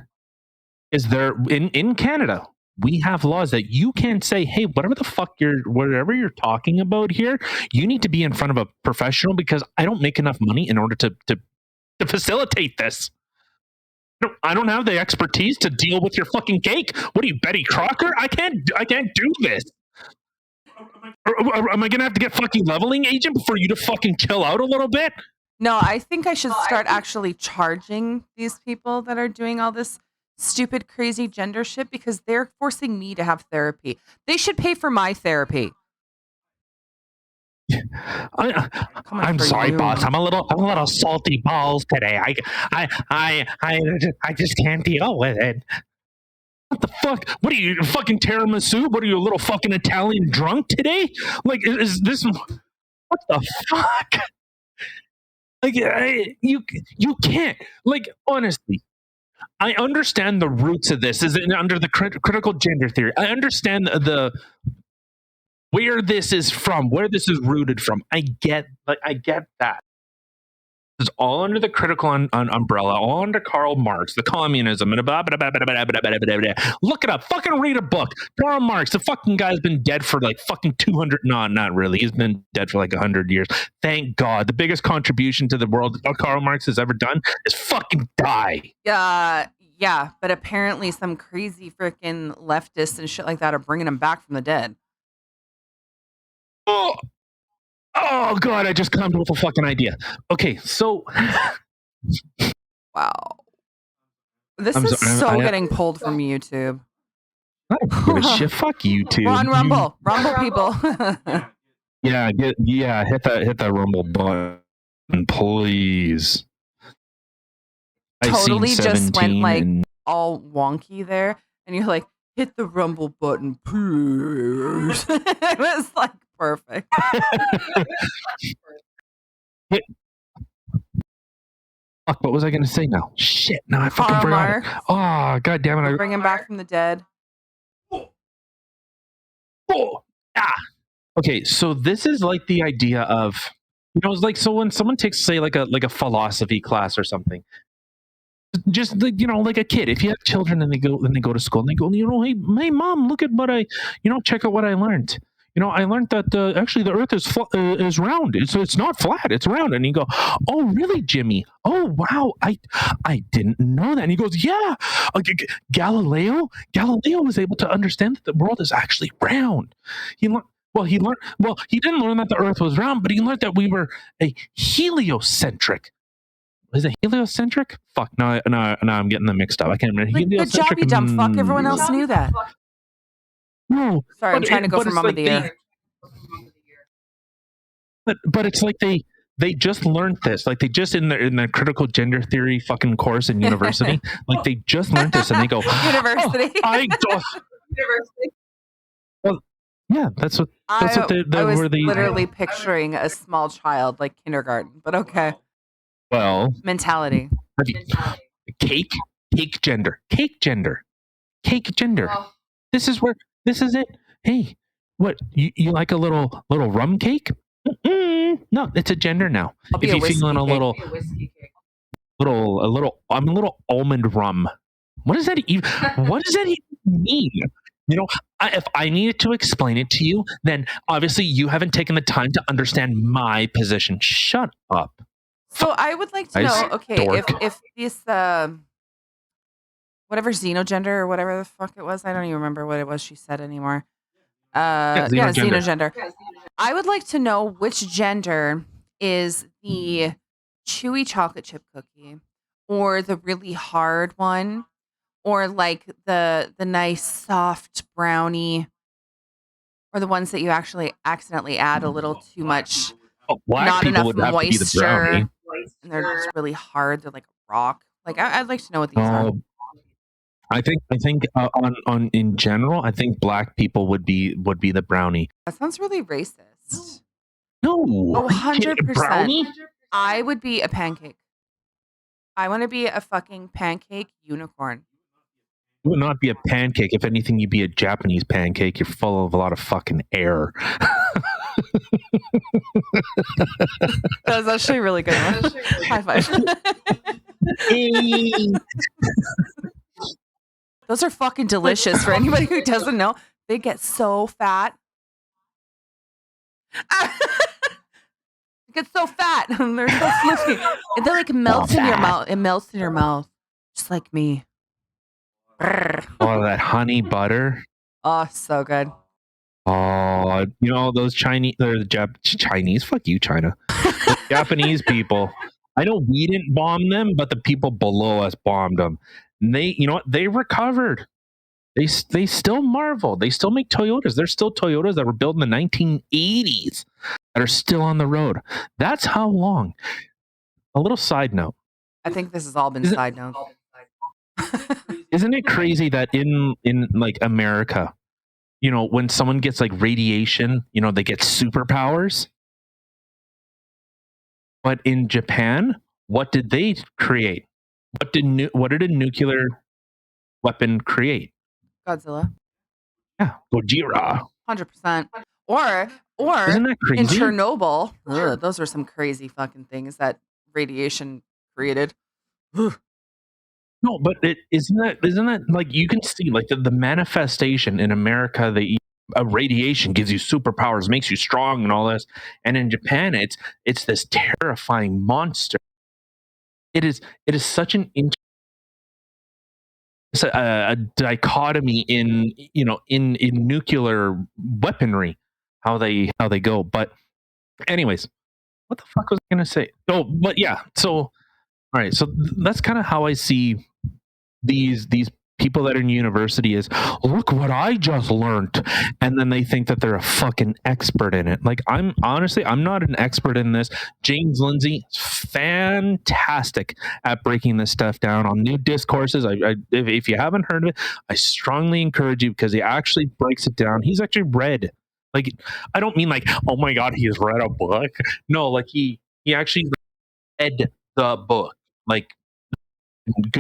Speaker 2: is there in Canada. We have laws that you can't say, hey, whatever you're talking about here, you need to be in front of a professional because I don't make enough money in order to facilitate this. I don't have the expertise to deal with your fucking cake. What are you, Betty Crocker? I can't do this. Or am I gonna have to get fucking leveling agent for you to fucking chill out a little bit?
Speaker 1: No, I think I should start actually charging these people that are doing all this stupid, crazy gender shit because they're forcing me to have therapy. They should pay for my therapy.
Speaker 2: I'm sorry, boss. I'm a little salty balls today. I just can't deal with it. What the fuck? What are you, fucking tiramisu? What are you, a little fucking Italian drunk today? Like, is this? What the fuck? Like, you can't. Like, honestly, I understand the roots of this. Is under the critical gender theory? I understand the where this is from, where this is rooted from. I get that. It's all under the critical umbrella, all under Karl Marx, the communism, and blah, blah, blah, blah, blah, blah, blah, blah, blah. Look it up. Fucking read a book. Karl Marx, the fucking guy's been dead for like fucking 200, not really. He's been dead for like 100 years. Thank God. The biggest contribution to the world that Karl Marx has ever done is fucking die.
Speaker 1: Yeah, but apparently some crazy freaking leftists and shit like that are bringing him back from the dead.
Speaker 2: Oh God! I just come up with a fucking idea. Okay, so
Speaker 1: wow, this is getting pulled from YouTube.
Speaker 2: I don't give a shit. Fuck YouTube.
Speaker 1: We're on Rumble, people.
Speaker 2: Yeah, hit that Rumble button, please.
Speaker 1: Totally just went like all wonky there, and you're like, hit the Rumble button, please. It was like perfect.
Speaker 2: Fuck, what was I going to say now? Shit, no, I fucking forgot it. Oh, God damn it.
Speaker 1: Bring him back from the dead.
Speaker 2: Okay, so this is like the idea of, it's like, so when someone takes, say, like a philosophy class or something, just like a kid, if you have children and they go to school and they go, hey mom, look at what check out what I learned. I learned that actually the earth is round. It's not flat, it's round. And you go, oh really, Jimmy? Oh wow, I didn't know that. And he goes, yeah, Galileo was able to understand that the world is actually round. He didn't learn that the earth was round, but he learned that we were a heliocentric. Is it heliocentric? Fuck, no, I'm getting them mixed up. I can't remember.
Speaker 1: Good job, you dumb fuck. Everyone else knew that.
Speaker 2: No.
Speaker 1: Sorry, I'm trying to go for Mom of the Year.
Speaker 2: But it's like they just learned this. Like they just in their critical gender theory fucking course in university. Like they just learned this and they go,
Speaker 1: university.
Speaker 2: University. Well, yeah, that's what
Speaker 1: I was
Speaker 2: were
Speaker 1: literally picturing a small child, like kindergarten, but okay.
Speaker 2: Well,
Speaker 1: mentality.
Speaker 2: Cake gender. Oh. This is it. Hey, what you like a little rum cake? No, it's a gender now. If you're feeling a little I'm a little almond rum. What does that even mean? If I needed to explain it to you, then obviously you haven't taken the time to understand my position. Shut up.
Speaker 1: So I would like to know, okay, if this whatever xenogender or whatever the fuck it was, I don't even remember what it was she said anymore. Xenogender. I would like to know which gender is the chewy chocolate chip cookie, or the really hard one, or like the nice soft brownie, or the ones that you actually accidentally add a little too much, not enough moisture. And they're just really hard. They're like a rock. Like I'd like to know what these are.
Speaker 2: I think on in general, I think black people would be the brownie.
Speaker 1: That sounds really racist.
Speaker 2: No,
Speaker 1: 100%. I would be a pancake. I want to be a fucking pancake unicorn.
Speaker 2: You would not be a pancake. If anything, you'd be a Japanese pancake. You're full of a lot of fucking air.
Speaker 1: That was actually a really good one. High five. Those are fucking delicious. For anybody who doesn't know, they get so fat. They get so fat. They're so fluffy. And they like melts in your mouth. It melts in your mouth. Just like me.
Speaker 2: Oh, that honey butter.
Speaker 1: Oh, so good.
Speaker 2: Oh, you know those Chinese, or the Chinese. Fuck you, China. Those Japanese people. I know we didn't bomb them, but the people below us bombed them. And they, you know what? They recovered. They still marvel. They still make Toyotas. There's still Toyotas that were built in the 1980s that are still on the road. That's how long. A little side note.
Speaker 1: I think this has all been side notes.
Speaker 2: Isn't it crazy that in like America, you know, when someone gets like radiation, you know, they get superpowers. But in Japan, what did they create? What did a nuclear weapon create?
Speaker 1: Godzilla.
Speaker 2: Yeah, Gojira.
Speaker 1: 100%. Or
Speaker 2: Isn't that crazy?
Speaker 1: in Chernobyl, those were some crazy fucking things that radiation created.
Speaker 2: No, but isn't that like, you can see like the manifestation in America that radiation gives you superpowers, makes you strong and all this, and in Japan it's this terrifying monster. It is such an a dichotomy in, you know, in nuclear weaponry, how they go. But anyways, what the fuck was I gonna say? Oh, but yeah. So all right, so that's kind of how I see these people that are in university is, look what I just learned, and then they think that they're a fucking expert in it. Like, I'm not an expert in this. James Lindsay is fantastic at breaking this stuff down on new discourses. If you haven't heard of it, I strongly encourage you, because he actually breaks it down. He's actually read, like, I don't mean like, oh my god, he's read a book. No, like he actually read the book. Like,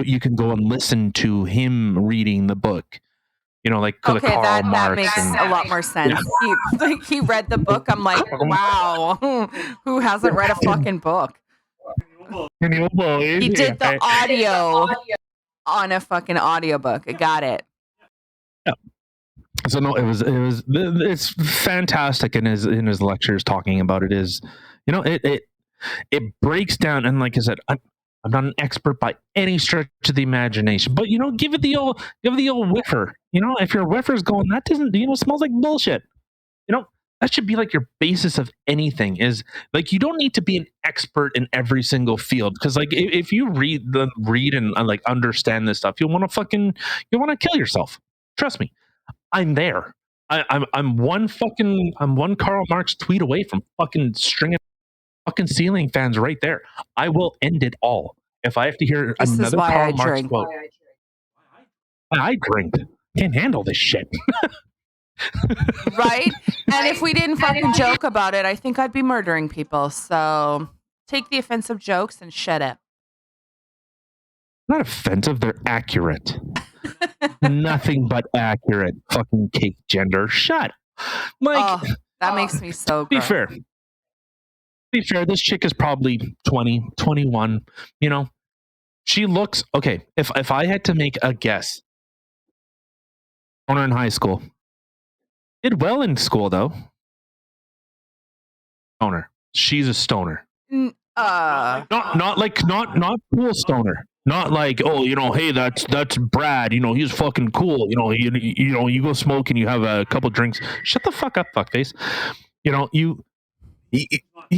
Speaker 2: you can go and listen to him reading the book, you know, like
Speaker 1: Okay,
Speaker 2: the Karl
Speaker 1: that
Speaker 2: Marx
Speaker 1: makes
Speaker 2: and,
Speaker 1: a lot more sense. He read the book. I'm like, wow, who hasn't read a fucking book? He did the audio on a fucking audiobook. I got it.
Speaker 2: Yeah. So no, it's fantastic in his lectures talking about it. Is, you know, it breaks down, and like I said, I'm not an expert by any stretch of the imagination, but, you know, give it the old whiffer. You know, if your whiffer's going, that doesn't, you know, smells like bullshit. You know, that should be like your basis of anything. Is like, you don't need to be an expert in every single field, because like if you read and like understand this stuff, you want to kill yourself. Trust me, I'm there. I'm one Karl Marx tweet away from fucking stringing fucking ceiling fans right there. I will end it all if I have to hear
Speaker 1: This is
Speaker 2: another
Speaker 1: why
Speaker 2: Karl
Speaker 1: I
Speaker 2: Marx
Speaker 1: drink.
Speaker 2: quote. I drink. Can't handle this shit.
Speaker 1: Right? And if we didn't fucking joke about it, I think I'd be murdering people. So take the offensive jokes and shut up.
Speaker 2: Not offensive, they're accurate. Nothing but accurate. Fucking cake gender. Shut. Like,
Speaker 1: that makes me so
Speaker 2: be
Speaker 1: gross.
Speaker 2: fair. Be fair, this chick is probably 20, 21. You know, she looks okay. If I had to make a guess, stoner in high school, did well in school though. Stoner. She's a stoner. Not cool stoner. Not like, oh, you know, hey, that's Brad. You know, he's fucking cool. You know, you go smoke and you have a couple drinks. Shut the fuck up, fuckface. You know,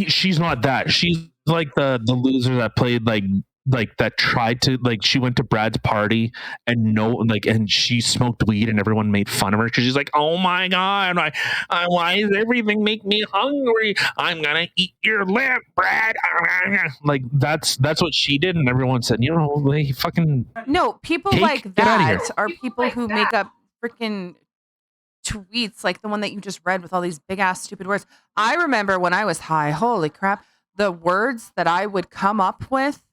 Speaker 2: she's not that. She's like the loser that played like that tried to, like, she went to Brad's party and and she smoked weed and everyone made fun of her because she's like, oh my god, why does everything make me hungry? I'm gonna eat your lip, Brad. Like, that's what she did, and everyone said, you know, they fucking
Speaker 1: no people
Speaker 2: cake,
Speaker 1: like
Speaker 2: get outta here.
Speaker 1: that are people who make up freaking tweets like the one that you just read with all these big ass stupid words. I remember when I was high, holy crap, the words that I would come up with.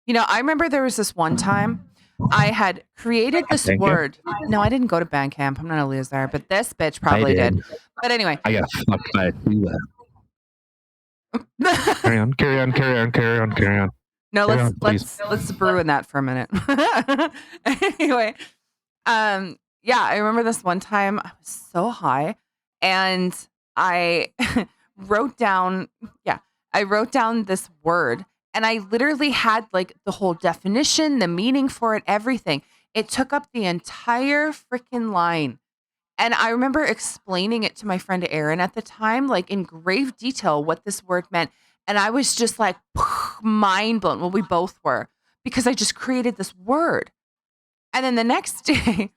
Speaker 1: You know, I remember there was this one time I had created this
Speaker 2: Bandcamp?
Speaker 1: word. No, I didn't go to Bandcamp. I'm not a loser, but this bitch
Speaker 2: I
Speaker 1: probably
Speaker 2: did.
Speaker 1: did. But anyway.
Speaker 2: I got fucked by a tuba. Carry on.
Speaker 1: No,
Speaker 2: Carry on, please.
Speaker 1: let's brew in that for a minute. Anyway, yeah, I remember this one time I was so high and I wrote down this word and I literally had like the whole definition, the meaning for it, everything. It took up the entire freaking line. And I remember explaining it to my friend Arent at the time, like in grave detail, what this word meant. And I was just like mind blown. Well, we both were because I just created this word. And then the next day,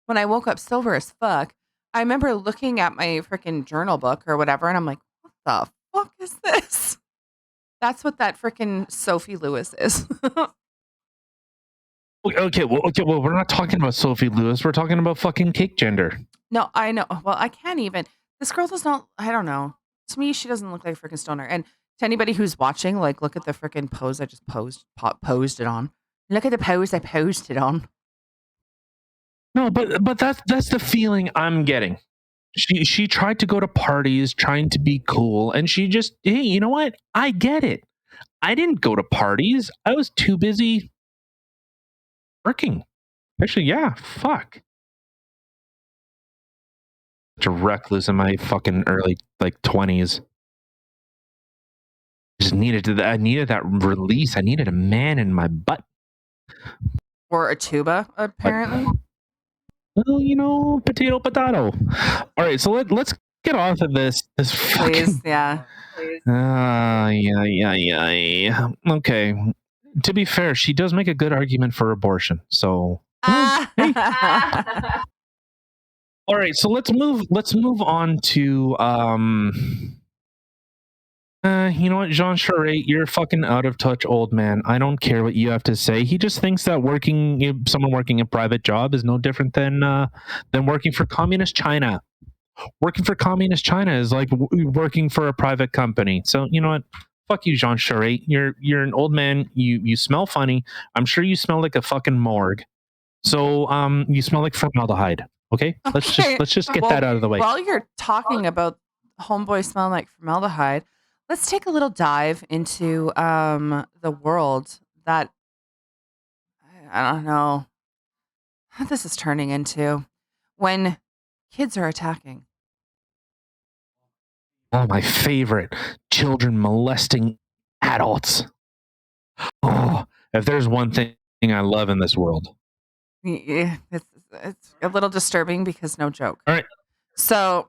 Speaker 1: when I woke up sober as fuck, I remember looking at my freaking journal book or whatever. And I'm like, what the fuck is this? That's what that freaking Sophie Lewis is.
Speaker 2: Okay, well, we're not talking about Sophie Lewis. We're talking about fucking cake gender.
Speaker 1: No, I know. Well, I can't even. This girl does not. I don't know. To me, she doesn't look like a freaking stoner. And to anybody who's watching, like, look at the freaking pose I just posed it on. Look at the pose I posed it on.
Speaker 2: No, but that's the feeling I'm getting. She tried to go to parties, trying to be cool, and she just, hey, you know what? I get it. I didn't go to parties. I was too busy working. Actually, yeah, fuck. Such a recluse in my fucking early like 20s. I needed that release. I needed a man in my butt.
Speaker 1: Or a tuba, apparently.
Speaker 2: Well, you know, potato. All right, so let's get off of this
Speaker 1: Please, yeah.
Speaker 2: Yeah. Okay. To be fair, she does make a good argument for abortion. So, hey. All right, so let's move on to you know what, Jean Charest, you're fucking out of touch, old man. I don't care what you have to say. He just thinks that someone working a private job is no different than working for communist China. Working for communist China is like working for a private company. So you know what? Fuck you, Jean Charest. You're an old man. You smell funny. I'm sure you smell like a fucking morgue. So you smell like formaldehyde. Okay? Let's just get that out of the way.
Speaker 1: While you're talking about homeboy smelling like formaldehyde, let's take a little dive into the world that I don't know what this is turning into when kids are attacking.
Speaker 2: Oh, my favorite. Children molesting adults. Oh, if there's one thing I love in this world.
Speaker 1: Yeah, it's a little disturbing because no joke.
Speaker 2: All right.
Speaker 1: So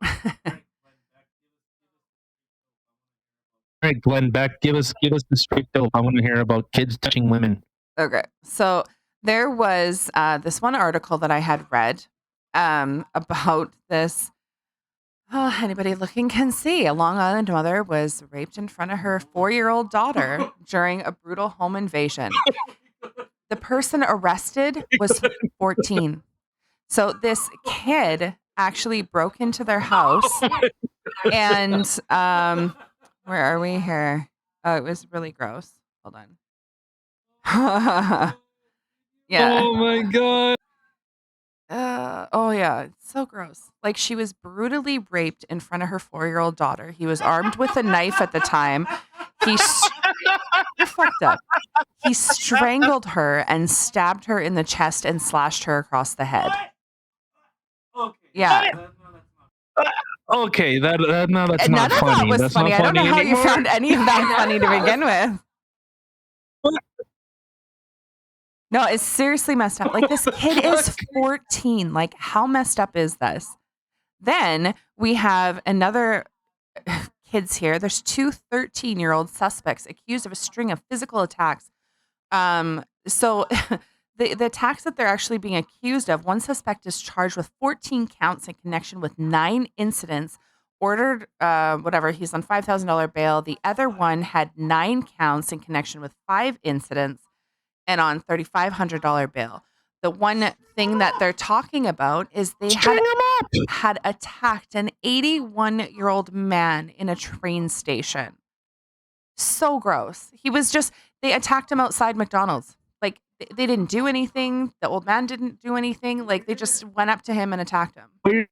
Speaker 2: all right, Glenn Beck, give us the straight dope. I want to hear about kids touching women.
Speaker 1: Okay. So there was this one article that I had read about this. Oh, anybody looking can see. A Long Island mother was raped in front of her 4-year-old daughter during a brutal home invasion. The person arrested was 14. So this kid actually broke into their house and where are we here? Oh, it was really gross. Hold on. Yeah.
Speaker 2: Oh my god.
Speaker 1: Oh yeah, it's so gross. Like she was brutally raped in front of her 4-year-old daughter. He was armed with a knife at the time. You're fucked up. He strangled her and stabbed her in the chest and slashed her across the head. Yeah.
Speaker 2: Okay, that's
Speaker 1: None
Speaker 2: not
Speaker 1: of
Speaker 2: funny.
Speaker 1: that was
Speaker 2: That's
Speaker 1: funny.
Speaker 2: not
Speaker 1: I don't know how
Speaker 2: anymore.
Speaker 1: you found any of that funny to begin with. No, it's seriously messed up. Like this kid is 14. Like how messed up is this? Then we have another kids here. There's 2 13-year-old suspects accused of a string of physical attacks. So the attacks that they're actually being accused of, one suspect is charged with 14 counts in connection with 9 incidents, ordered whatever, he's on $5,000 bail. The other one had 9 counts in connection with 5 incidents and on $3,500 bail. The one thing that they're talking about is they had attacked an 81-year-old man in a train station. So gross. They attacked him outside McDonald's. Like they didn't do anything. The old man didn't do anything. Like they just went up to him and attacked him.
Speaker 2: Where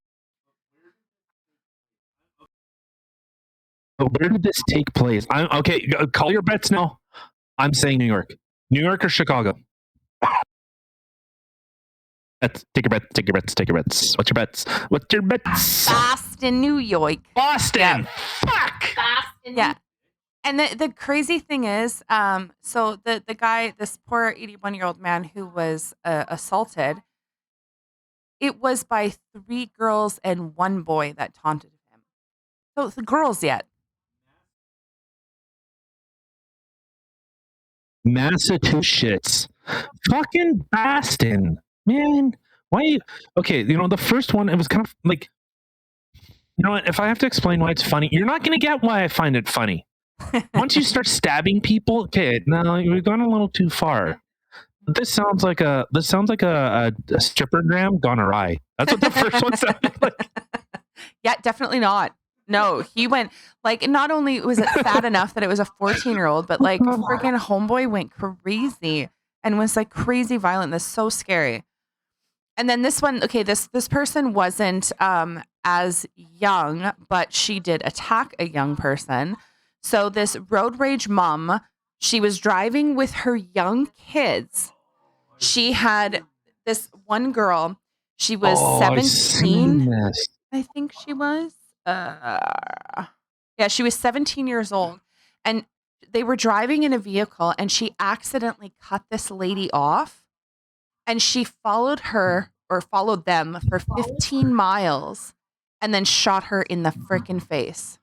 Speaker 2: did this take place? Okay, call your bets now. I'm saying New York. New York or Chicago? Take your bets. What's your bets?
Speaker 1: Boston, New York.
Speaker 2: Boston.
Speaker 1: Yeah.
Speaker 2: Fuck.
Speaker 3: Boston.
Speaker 1: Yeah. And the crazy thing is, so the guy, this poor 81-year-old man who was assaulted, it was by 3 girls and 1 boy that taunted him. So it's the girls yet.
Speaker 2: Massachusetts. Fucking Boston. Man, why? Okay, the first one, it was kind of like, you know what? If I have to explain why it's funny, you're not going to get why I find it funny. Once you start stabbing people, okay, no, we've gone a little too far. This sounds like a strippergram gone awry. That's what the first one sounded like.
Speaker 1: Yeah, definitely not. No, he went, like, not only was it sad enough that it was a 14-year-old, but like freaking homeboy went crazy and was like crazy violent. That's so scary. And then this one, okay, this person wasn't as young, but she did attack a young person. So this road rage mom, she was driving with her young kids. She had this one girl. She was 17. I think she was. Yeah, she was 17 years old. And they were driving in a vehicle and she accidentally cut this lady off. And she followed them for 15 miles and then shot her in the freaking face.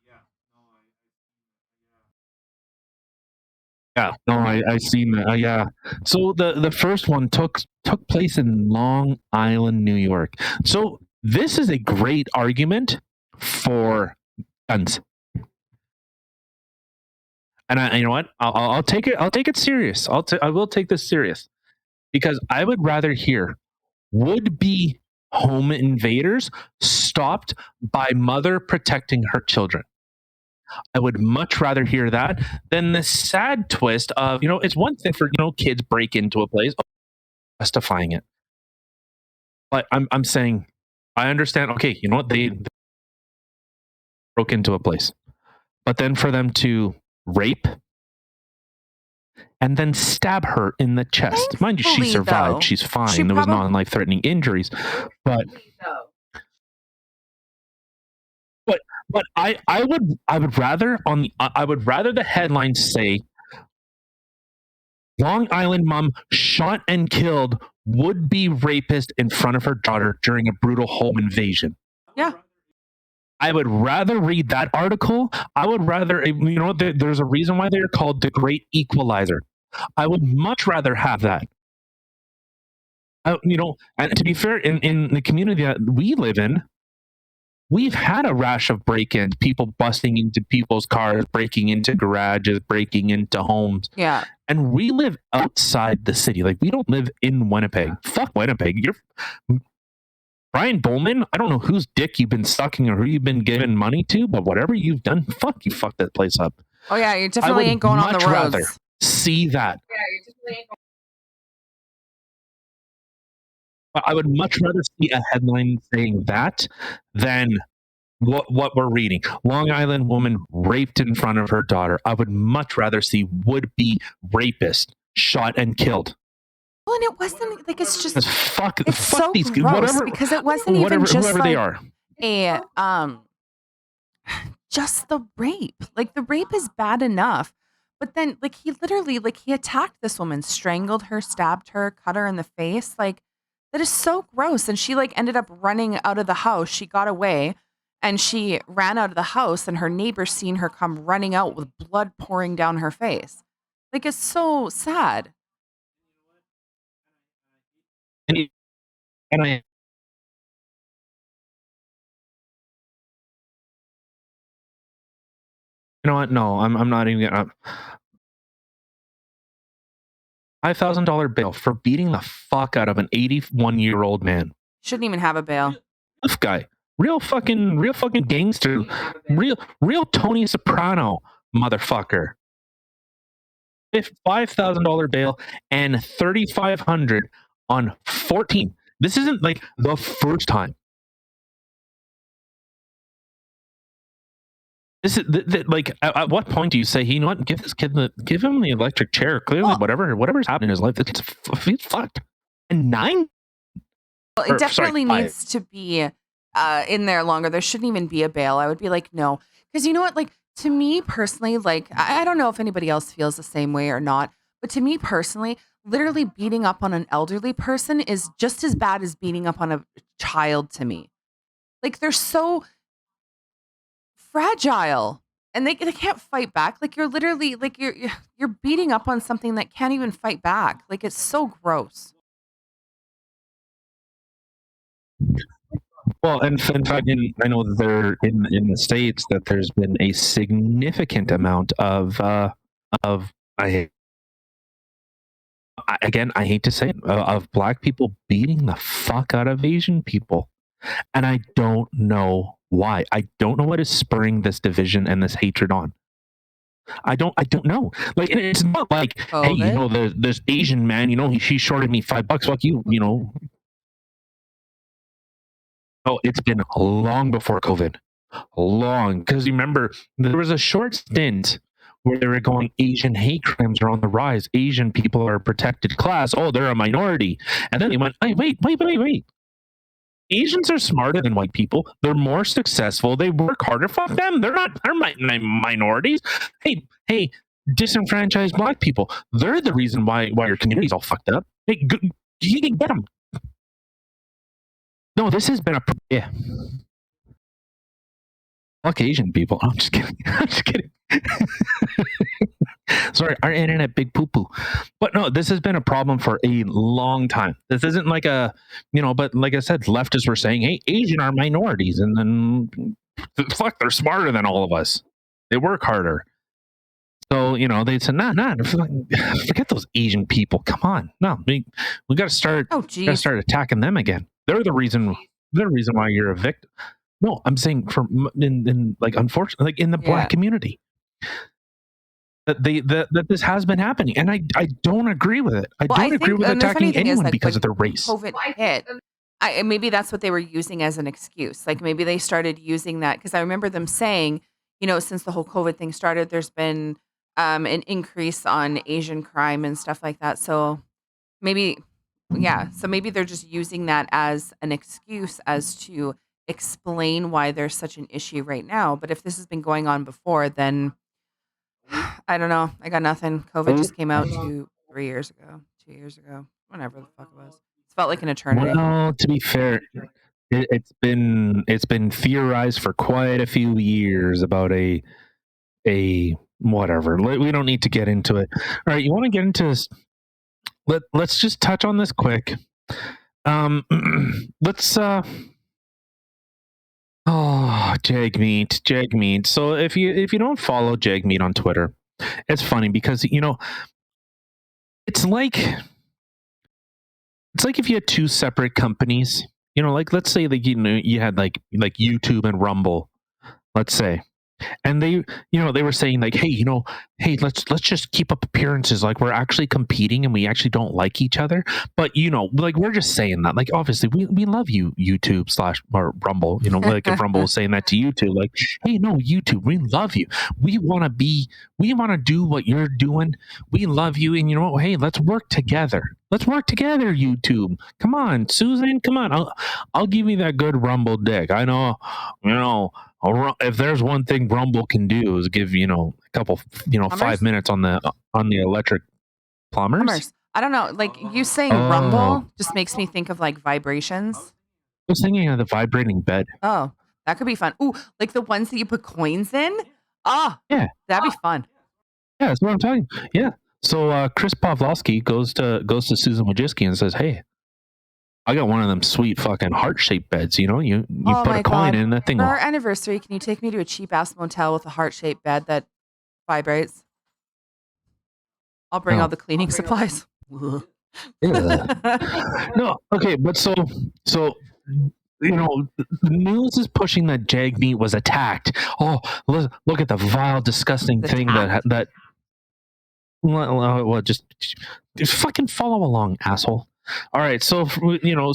Speaker 2: Yeah, no, I seen that. Yeah. So the first one took place in Long Island, New York. So this is a great argument for guns. And you know what? I'll take it. I'll take it serious. I will take this serious because I would rather hear would-be home invaders stopped by mother protecting her children. I would much rather hear that than the sad twist of, it's one thing for, kids break into a place, justifying it. But I'm saying, I understand, okay, you know what, they broke into a place. But then for them to rape and then stab her in the chest. Mind you, she survived. She's fine. There was non-life-threatening injuries. But I would rather the headline say Long Island mom shot and killed would-be rapist in front of her daughter during a brutal home invasion.
Speaker 1: Yeah.
Speaker 2: I would rather read that article. I would rather, there's a reason why they're called the Great Equalizer. I would much rather have that. And to be fair, in the community that we live in, we've had a rash of break-ins, people busting into people's cars, breaking into garages, breaking into homes.
Speaker 1: Yeah.
Speaker 2: And we live outside the city. Like, we don't live in Winnipeg. Fuck Winnipeg. Brian Bowman, I don't know whose dick you've been sucking or who you've been giving money to, but whatever you've done, you fucked that place up.
Speaker 1: Oh, yeah, you definitely ain't going on the roads.
Speaker 2: I would much rather see that.
Speaker 3: Yeah, you definitely ain't going.
Speaker 2: I would much rather see a headline saying that than what we're reading. Long Island woman raped in front of her daughter. I would much rather see would-be rapist shot and killed.
Speaker 1: Well, and it wasn't like it's just
Speaker 2: fuck
Speaker 1: so
Speaker 2: these
Speaker 1: gross
Speaker 2: whatever
Speaker 1: because it wasn't even just
Speaker 2: whoever
Speaker 1: like
Speaker 2: they are.
Speaker 1: Just the rape. Like the rape is bad enough, but then like he literally he attacked this woman, strangled her, stabbed her, cut her in the face. Like that is so gross. And she ended up running out of the house. She got away and she ran out of the house and her neighbors seen her come running out with blood pouring down her face. Like it's so sad.
Speaker 2: And I you know what? No, I'm not even gonna. $5,000 bail for beating the fuck out of an 81-year-old man.
Speaker 1: Shouldn't even have a bail.
Speaker 2: This guy, real fucking gangster, real Tony Soprano motherfucker. $5,000 bail and $3,500 on 14. This isn't like the first time. This is like at what point do you say, hey, you know what, give this kid give him the electric chair? Clearly, whatever's happening in his life, he's fucked. And 9.
Speaker 1: Well, it definitely needs to be in there longer. There shouldn't even be a bail. I would be like, no, because you know what, like to me personally, like I don't know if anybody else feels the same way or not, but to me personally, literally beating up on an elderly person is just as bad as beating up on a child to me. Like they're so fragile and they can't fight back. Like you're literally like you're beating up on something that can't even fight back. Like it's so gross.
Speaker 2: Well, and in fact, I know that there in the States that there's been a significant amount of I hate to say it, of Black people beating the fuck out of Asian people, and I don't know why. I don't know what is spurring this division and this hatred on. I don't know. Like it's not like, hey, you know, this Asian man, you know, he shorted me $5. Fuck you, you know. Oh, it's been long before COVID. Long. Because remember, there was a short stint where they were going, Asian hate crimes are on the rise. Asian people are a protected class. Oh, they're a minority. And then they went, hey, wait. Asians are smarter than white people. They're more successful. They work harder. Fuck them. They're minorities. Hey, disenfranchised Black people. They're the reason why your community's all fucked up. Hey, you can get them. No, this has been yeah. Fuck Asian people. I'm just kidding. Sorry, our internet big poo poo. But no, this has been a problem for a long time. This isn't like a, you know, but like I said, leftists were saying, hey, Asian are minorities. And then, fuck, they're smarter than all of us. They work harder. So, you know, they said, nah, forget those Asian people. Come on. No, we got to start attacking them again. They're the reason why you're a victim. No, I'm saying in like, unfortunately, like in the Black community, that this has been happening, and I don't agree with it. I don't agree with attacking anyone because of their race.
Speaker 1: COVID hit. Maybe that's what they were using as an excuse. Like maybe they started using that because I remember them saying, you know, since the whole COVID thing started, there's been an increase on Asian crime and stuff like that. So maybe, so maybe they're just using that as an excuse as to explain why there's such an issue right now. But if this has been going on before, then I don't know. I got nothing. COVID just came out 2 years ago, whenever the fuck it was. It felt like an eternity.
Speaker 2: Well, to be fair, it's been theorized for quite a few years about a whatever. We don't need to get into it. All right, you want to get into this? Let's just touch on this quick. Let's Jagmeat. So if you don't follow Jagmeat on Twitter, it's funny because, you know, it's like if you had two separate companies, you know, like let's say that, you know, you had like YouTube and Rumble, let's say. And they were saying like, hey, let's just keep up appearances like we're actually competing and we actually don't like each other. But, you know, like we're just saying that, like, obviously we love you, YouTube / or Rumble, you know, like if Rumble was saying that to YouTube, like, hey, no, YouTube, we love you. We want to do what you're doing. We love you. And you know what? Hey, let's work together. YouTube. Come on, Susan, come on. I'll give you that good Rumble dick. I know, you know, if there's one thing Rumble can do is give, you know, a couple, you know, plumbers? 5 minutes on the electric plumbers.
Speaker 1: I don't know. Like you saying Rumble just makes me think of like vibrations.
Speaker 2: I was thinking of the vibrating bed.
Speaker 1: Oh, that could be fun. Ooh, like the ones that you put coins in. Oh, yeah, that'd be fun.
Speaker 2: Yeah, that's what I'm talking. Yeah. So Chris Pavlovsky goes to Susan Wojcicki and says, hey, I got one of them sweet fucking heart-shaped beds, you know? You put a coin in that thing.
Speaker 1: For our anniversary, can you take me to a cheap-ass motel with a heart-shaped bed that vibrates? I'll bring all the cleaning supplies.
Speaker 2: No, okay, but so you know, the news is pushing that Jagmeat was attacked. Oh, look at the vile, disgusting thing that Well, just fucking follow along, asshole. All right, so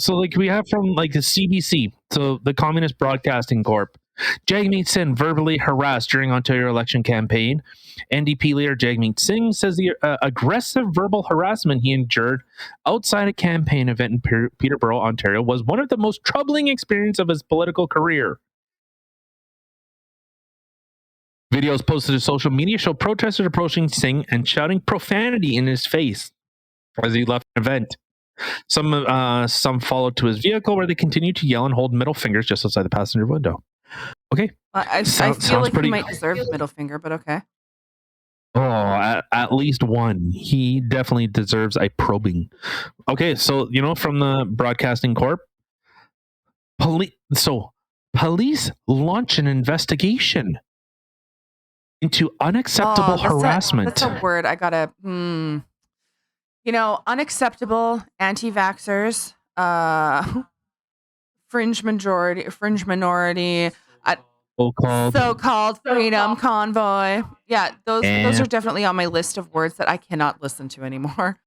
Speaker 2: like we have from like the CBC, so the Communist Broadcasting Corp. Jagmeet Singh verbally harassed during Ontario election campaign. NDP leader Jagmeet Singh says the aggressive verbal harassment he endured outside a campaign event in Peterborough, Ontario, was one of the most troubling experiences of his political career. Videos posted to social media show protesters approaching Singh and shouting profanity in his face as he left an event. Some followed to his vehicle where they continued to yell and hold middle fingers just outside the passenger window. Okay.
Speaker 1: I feel like he might deserve the middle finger, but okay.
Speaker 2: Oh, at least one. He definitely deserves a probing. Okay, so from the Broadcasting Corp, police launch an investigation into unacceptable harassment.
Speaker 1: That's a word I gotta. Unacceptable, anti-vaxxers, fringe minority, so-called freedom convoy. Yeah, those are definitely on my list of words that I cannot listen to anymore.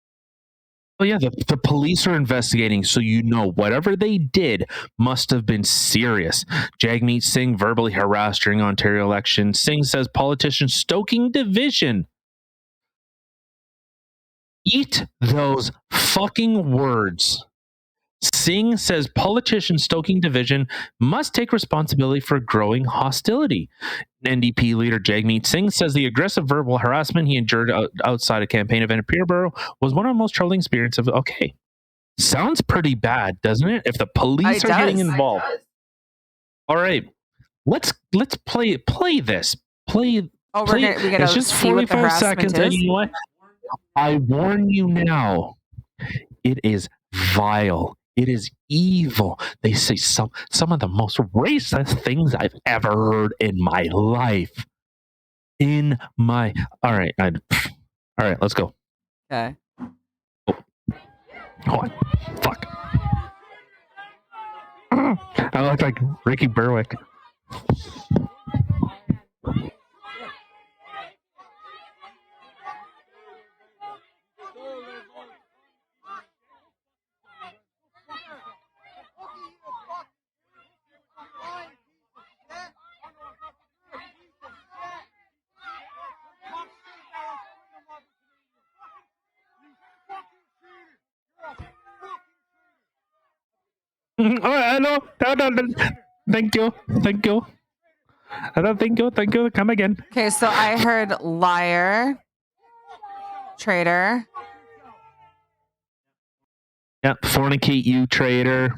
Speaker 2: Oh yeah, the police are investigating, so whatever they did must have been serious. Jagmeet Singh verbally harassed during Ontario election. Singh says politicians stoking division. Eat those fucking words. Singh says politicians stoking division must take responsibility for growing hostility. NDP leader Jagmeet Singh says the aggressive verbal harassment he endured outside a campaign event in Peterborough was one of the most troubling experiences of. Okay, sounds pretty bad, doesn't it? If the police are getting involved. All right, let's play this. Play.
Speaker 1: Oh, we gotta
Speaker 2: it's just
Speaker 1: see 45 what the harassment
Speaker 2: seconds,
Speaker 1: is.
Speaker 2: And you know what? I warn you now. It is vile. It is evil. They say some of the most racist things I've ever heard in my life. All right, let's go.
Speaker 1: Okay.
Speaker 2: Oh, hold on. Fuck. I look like Ricky Berwick. All right, no. Thank you. Thank you. Come again.
Speaker 1: Okay, so I heard liar, traitor.
Speaker 2: Yep, fornicate, you traitor.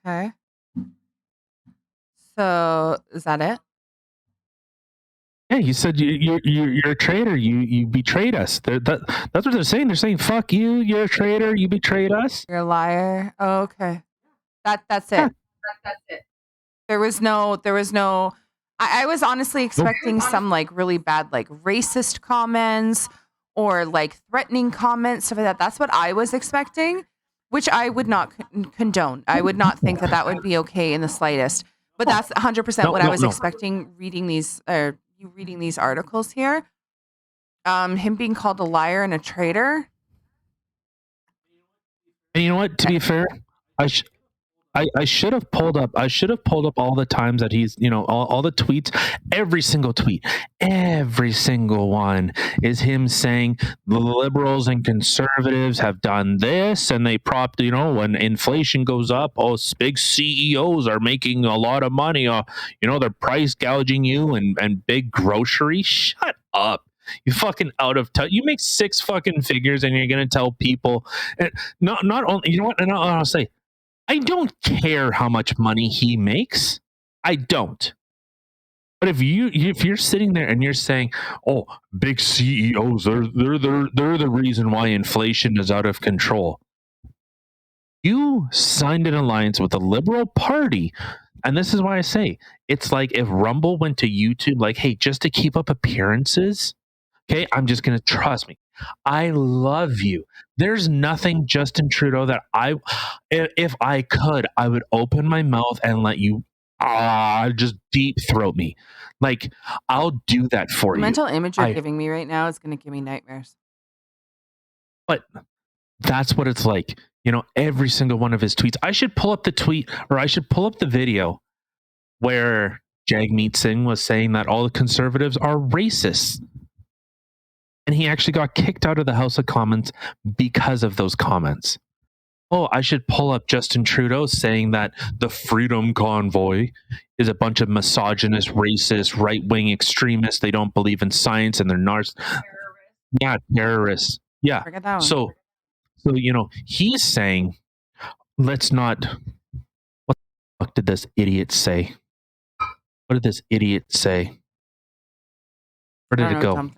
Speaker 1: Okay. So is that it?
Speaker 2: Yeah, you said you're a traitor. You betrayed us. That's what they're saying. They're saying, "Fuck you. You're a traitor. You betrayed us.
Speaker 1: You're a liar." Oh, okay. That's it.
Speaker 2: Yeah.
Speaker 1: That's it. There was no. I was honestly expecting some like really bad like racist comments or like threatening comments, stuff like that. That's what I was expecting, which I would not condone. I would not think that would be okay in the slightest. But that's 100% what I was expecting reading these articles here. Him being called a liar and a traitor.
Speaker 2: And you know what? To be fair, I should have pulled up all the times that he's, all the tweets, every single tweet, every single one is him saying the liberals and conservatives have done this and they propped, when inflation goes up, big CEOs are making a lot of money, they're price gouging you and big grocery. Shut up. You fucking out of touch. You make 6 fucking figures and you're going to tell people, not only, you know what, and I'll say, I don't care how much money he makes. I don't. But if you're sitting there and you're saying, "Oh, big CEOs, they're the reason why inflation is out of control," you signed an alliance with the Liberal Party, and this is why I say it's like if Rumble went to YouTube, like, "Hey, just to keep up appearances, okay, I'm just gonna trust me. I love you." There's nothing, Justin Trudeau, that if I could, I would open my mouth and let you just deep throat me. Like, I'll do that for
Speaker 1: The
Speaker 2: you.
Speaker 1: mental image you're giving me right now is going to give me nightmares.
Speaker 2: But that's what it's like. Every single one of his tweets. I should pull up the tweet, or I should pull up the video where Jagmeet Singh was saying that all the conservatives are racist. And he actually got kicked out of the House of Commons because of those comments. Oh, I should pull up Justin Trudeau saying that the Freedom Convoy is a bunch of misogynist, racist, right-wing extremists. They don't believe in science and they're terrorists. Yeah.
Speaker 1: Forget that one.
Speaker 2: So he's saying, let's not. What the fuck did this idiot say? What did this idiot say? Where did it go?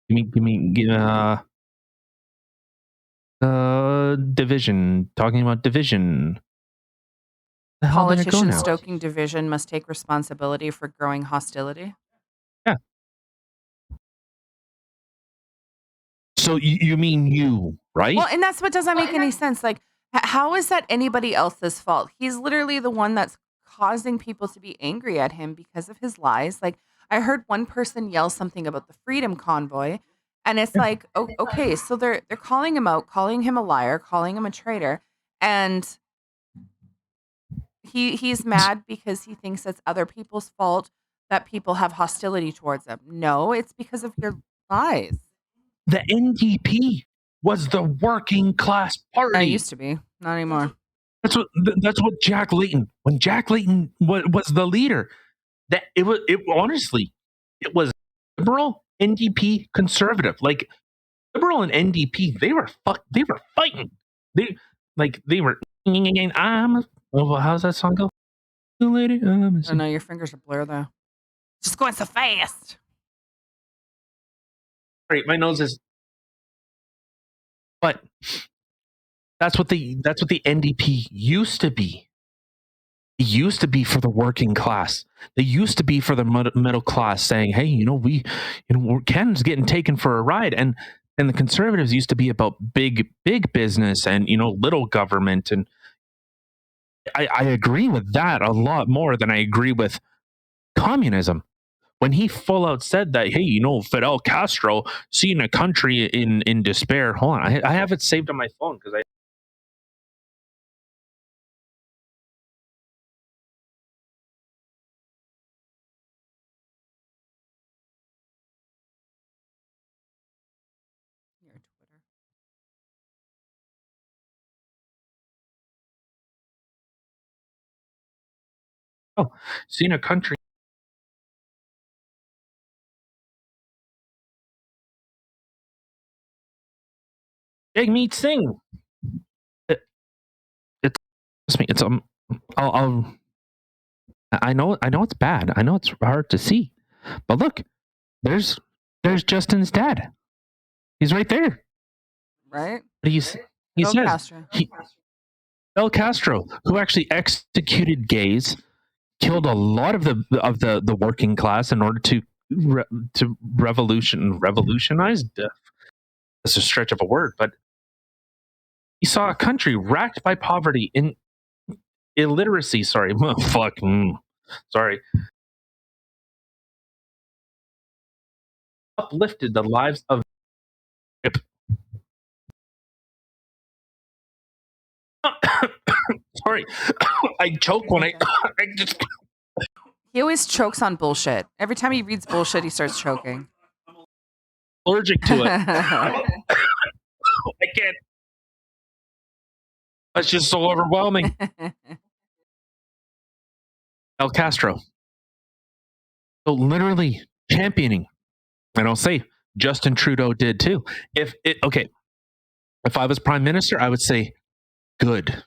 Speaker 2: Give me division. Talking about division. The hell did it go
Speaker 1: Politicians
Speaker 2: now?
Speaker 1: stoking division must take responsibility for growing hostility.
Speaker 2: Yeah. So you mean you, right?
Speaker 1: Well, and that's what doesn't make any sense. Like, how is that anybody else's fault? He's literally the one that's causing people to be angry at him because of his lies. Like, I heard one person yell something about the Freedom Convoy, and it's like, okay, so they're calling him out, calling him a liar, calling him a traitor, and he's mad because he thinks it's other people's fault that people have hostility towards him. No, it's because of your lies.
Speaker 2: The NDP was the working class party.
Speaker 1: It used to be, not anymore.
Speaker 2: That's what Jack Layton. When Jack Layton was the leader, it was liberal, NDP, conservative. Like liberal and NDP, they were fighting. They were. How's that song go? Lady,
Speaker 1: oh no, your fingers are blurred though. It's just going so fast.
Speaker 2: Right, my nose is. But that's what the NDP used to be. It used to be for the working class. They used to be for the middle class, saying, "Hey, Ken's getting taken for a ride," and the conservatives used to be about big business and little government. And I agree with that a lot more than I agree with communism. When he full out said that, hey, Fidel Castro seeing a country in despair. Hold on, I have it saved on my phone because I.
Speaker 1: Your Twitter.
Speaker 2: Oh, seeing a country. Jagmeet Singh. It's I know it's bad. I know it's hard to see, but look, there's Justin's dad. He's right there.
Speaker 1: Right?
Speaker 2: But he says
Speaker 1: Castro.
Speaker 2: Fidel Castro, who actually executed gays, killed a lot of the working class in order to revolutionize. That's a stretch of a word, but he saw a country racked by poverty in illiteracy. Sorry, sorry. Uplifted the lives of. Sorry, I choke when I just.
Speaker 1: He always chokes on bullshit. Every time he reads bullshit, he starts choking.
Speaker 2: Allergic to it. I can't. That's just so overwhelming. El Castro. So literally championing. And I'll say Justin Trudeau did too. If I was prime minister, I would say good.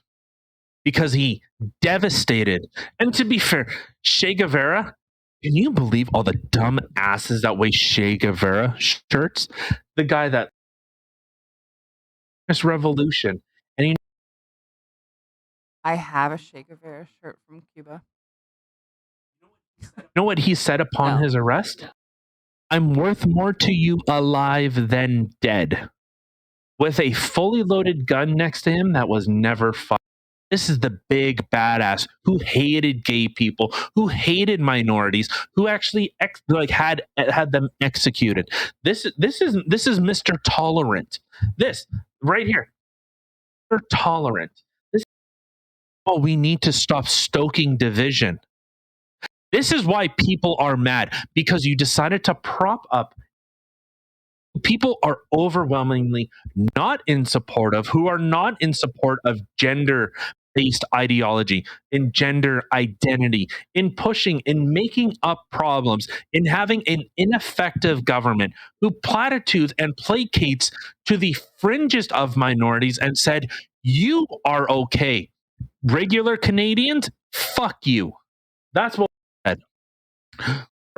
Speaker 2: Because he devastated. And to be fair, Che Guevara, can you believe all the dumb asses that wear Che Guevara shirts? The guy that this revolution. And
Speaker 1: I have a Che Guevara shirt from Cuba.
Speaker 2: You know what he said upon his arrest? I'm worth more to you alive than dead. With a fully loaded gun next to him that was never fired. This is the big badass who hated gay people, who hated minorities, who actually had them executed. This is Mr. Tolerant. This right here, Mr. Tolerant. This. Oh, we need to stop stoking division. This is why people are mad, because you decided to prop up. People are overwhelmingly not in support of gender-based ideology, in gender identity, in pushing, in making up problems, in having an ineffective government who platitudes and placates to the fringest of minorities and said, you are okay. Regular Canadians, fuck you. That's what we said.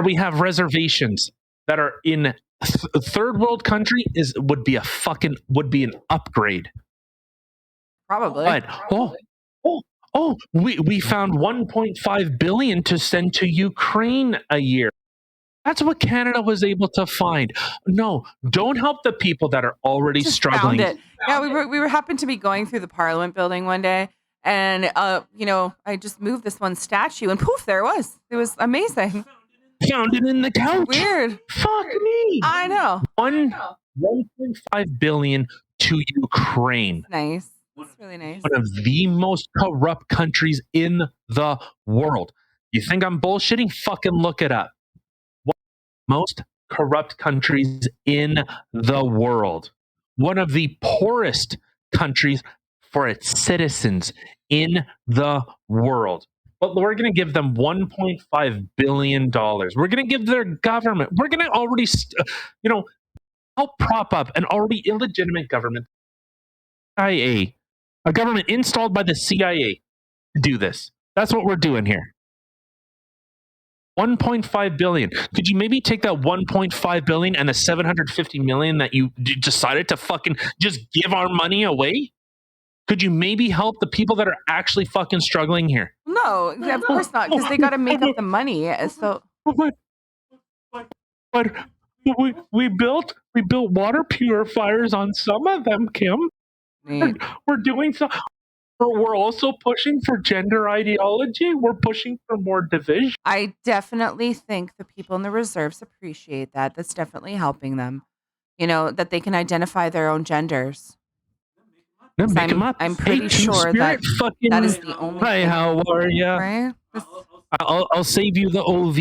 Speaker 2: We have reservations that are in third world country would be an upgrade.
Speaker 1: Probably.
Speaker 2: But we found 1.5 billion to send to Ukraine a year. That's what Canada was able to find. No, don't help the people that are already struggling.
Speaker 1: Found it. Yeah, we were happened to be going through the Parliament building one day, and I just moved this one statue, and poof, there it was. It was amazing.
Speaker 2: Found it in the couch.
Speaker 1: Weird.
Speaker 2: Fuck me.
Speaker 1: I know.
Speaker 2: 1.5 billion to Ukraine.
Speaker 1: Nice. That's really nice.
Speaker 2: One of the most corrupt countries in the world. You think I'm bullshitting? Fucking look it up. One of the most corrupt countries in the world. One of the poorest countries for its citizens in the world. But we're going to give them $1.5 billion. We're going to give their government, we're going to already, help prop up an already illegitimate government. CIA, a government installed by the CIA to do this. That's what we're doing here. 1.5 billion. Could you maybe take that 1.5 billion and the 750 million that you decided to fucking just give our money away? Could you maybe help the people that are actually fucking struggling here?
Speaker 1: No, of course not, because they got to make up the money. So,
Speaker 2: but we built water purifiers on some of them, Kim. We're doing so. We're also pushing for gender ideology. We're pushing for more division.
Speaker 1: I definitely think the people in the reserves appreciate that. That's definitely helping them. That they can identify their own genders.
Speaker 2: No, make them up.
Speaker 1: I'm pretty sure that is the only
Speaker 2: Hi,
Speaker 1: thing.
Speaker 2: how are you?
Speaker 1: Right?
Speaker 2: I'll save you the OV.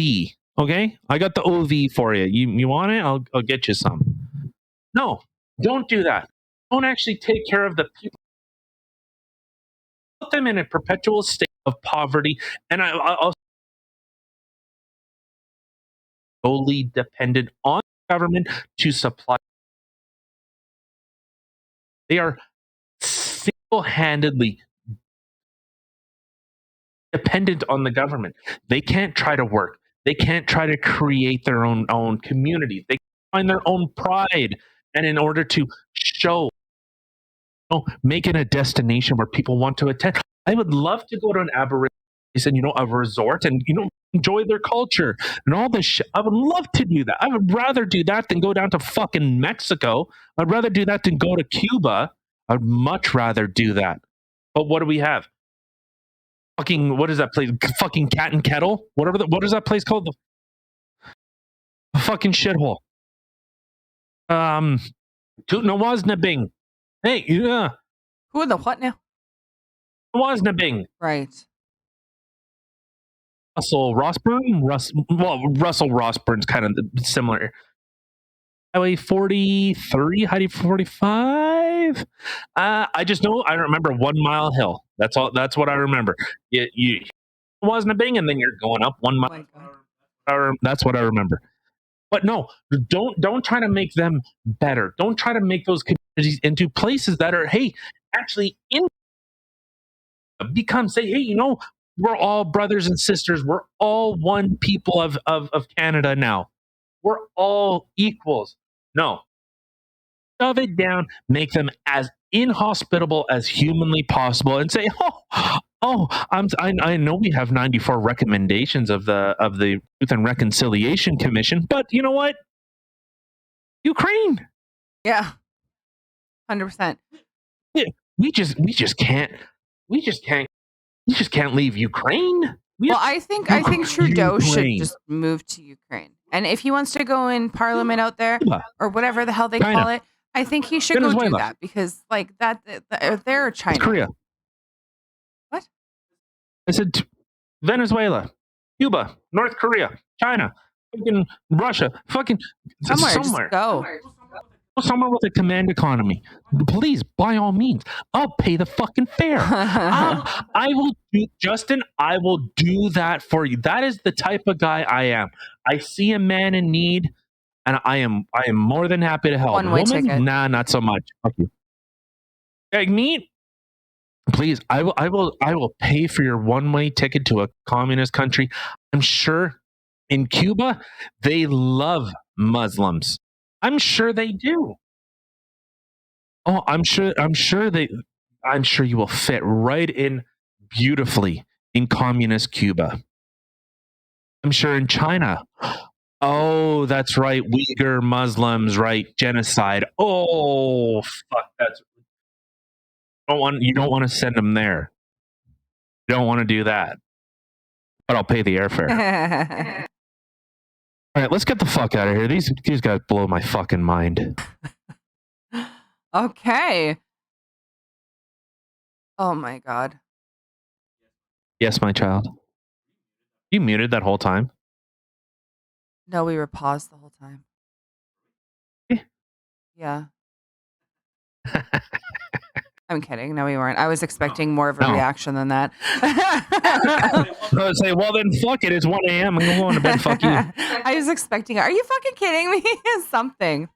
Speaker 2: Okay, I got the OV for you. You want it? I'll get you some. No, don't do that. Don't actually take care of the people. Put them in a perpetual state of poverty, and I'll solely dependent on the government to supply. They are single-handedly dependent on the government. They can't try to work. They can't try to create their own communities. They find their own pride, and in order to show, make it a destination where people want to attend. I would love to go to an Aboriginal and a resort and enjoy their culture and all this shit. I would love to do that. I would rather do that than go down to fucking Mexico. I'd rather do that than go to Cuba. I'd much rather do that. But what do we have? Fucking, what is that place? Fucking Cat and Kettle? What is that place called? The fucking shithole. Tootnawasnabing. Hey, yeah.
Speaker 1: Who in the what now?
Speaker 2: Wasnabing.
Speaker 1: Right.
Speaker 2: Russell Rossburn? Russell Rossburn's kind of similar. Highway 43, Highway 45. I just know I remember 1 Mile Hill. That's all. That's what I remember. You wasn't a bing, and then you're going up 1 mile. That's what I remember. But no, don't try to make them better. Don't try to make those communities into places that are, hey, actually in become, say, hey, we're all brothers and sisters. We're all one people of Canada now. We're all equals. No. Shove it down, make them as inhospitable as humanly possible, and say, I know we have 94 recommendations of the Truth and Reconciliation Commission, but you know what? Ukraine.
Speaker 1: Yeah. 100%.
Speaker 2: Yeah, we just can't. we just can't leave Ukraine.
Speaker 1: Well, I think Trudeau should
Speaker 2: Ukraine.
Speaker 1: just move to Ukraine, and if he wants to go in Parliament out there
Speaker 2: Cuba.
Speaker 1: or whatever the hell they
Speaker 2: China.
Speaker 1: call it, I think he should go do
Speaker 2: Venezuela.
Speaker 1: that because like that they're China.
Speaker 2: North Korea.
Speaker 1: What?
Speaker 2: I said Venezuela, Cuba, North Korea, China, fucking Russia, fucking
Speaker 1: Somewhere. Just go.
Speaker 2: Somewhere with a command economy. Please, by all means, I'll pay the fucking fare. I will do, Justin, I will do that for you. That is the type of guy I am. I see a man in need, and I am more than happy to help.
Speaker 1: One-way ticket.
Speaker 2: Nah, not so much. Fuck you. Hey, me? Please, I will pay for your one-way ticket to a communist country. I'm sure in Cuba they love Muslims. I'm sure they do. Oh, I'm sure you will fit right in beautifully in communist Cuba. I'm sure in China. Oh, that's right. Uyghur Muslims, right? Genocide. Oh, fuck. You don't want to send them there. You don't want to do that. But I'll pay the airfare. All right, let's get the fuck out of here. These guys blow my fucking mind.
Speaker 1: Okay. Oh my God.
Speaker 2: Yes, my child. You muted that whole time?
Speaker 1: No, we were paused the whole time. Yeah. I'm kidding. No, we weren't. I was expecting more of a reaction than that.
Speaker 2: I would say, well, then fuck it. It's 1 a.m. I'm going to bed. Fuck you.
Speaker 1: I was expecting, are you fucking kidding me? Something.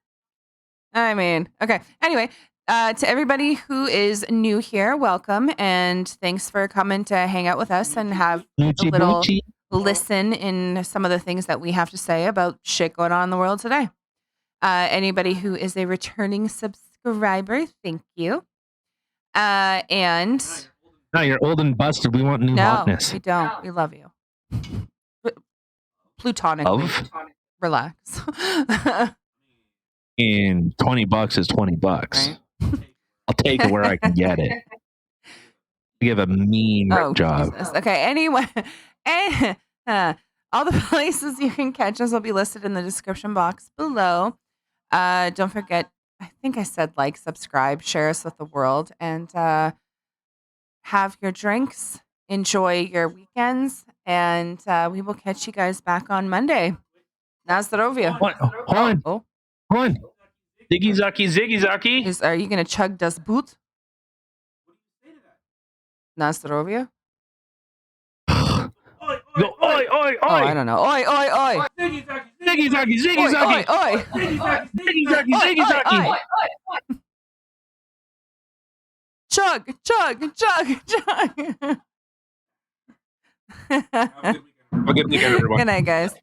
Speaker 1: I mean, okay. Anyway, to everybody who is new here, welcome. And thanks for coming to hang out with us and have a little listen in some of the things that we have to say about shit going on in the world today. Anybody who is a returning subscriber, thank you. And
Speaker 2: no, you're old and busted. We want new hotness.
Speaker 1: We don't. We love you. Platonically. Relax.
Speaker 2: And $20 is $20. Right? I'll take it where I can get it. You have a mean job.
Speaker 1: Jesus. Okay. Anyway, all the places you can catch us will be listed in the description box below. Don't forget, I think I said like, subscribe, share us with the world, and have your drinks. Enjoy your weekends, and we will catch you guys back on Monday. Na zdrowie.
Speaker 2: Hold on. Ziggy Zaki.
Speaker 1: Are you going to chug das Boot? Na zdrowie?
Speaker 2: Go, oi.
Speaker 1: Oh, I don't know. Oi.
Speaker 2: Ziggy Zaki.
Speaker 1: Oi.
Speaker 2: Ziggy Zaki.
Speaker 1: Chug.
Speaker 2: Have a good weekend, everyone.
Speaker 1: Good night, guys.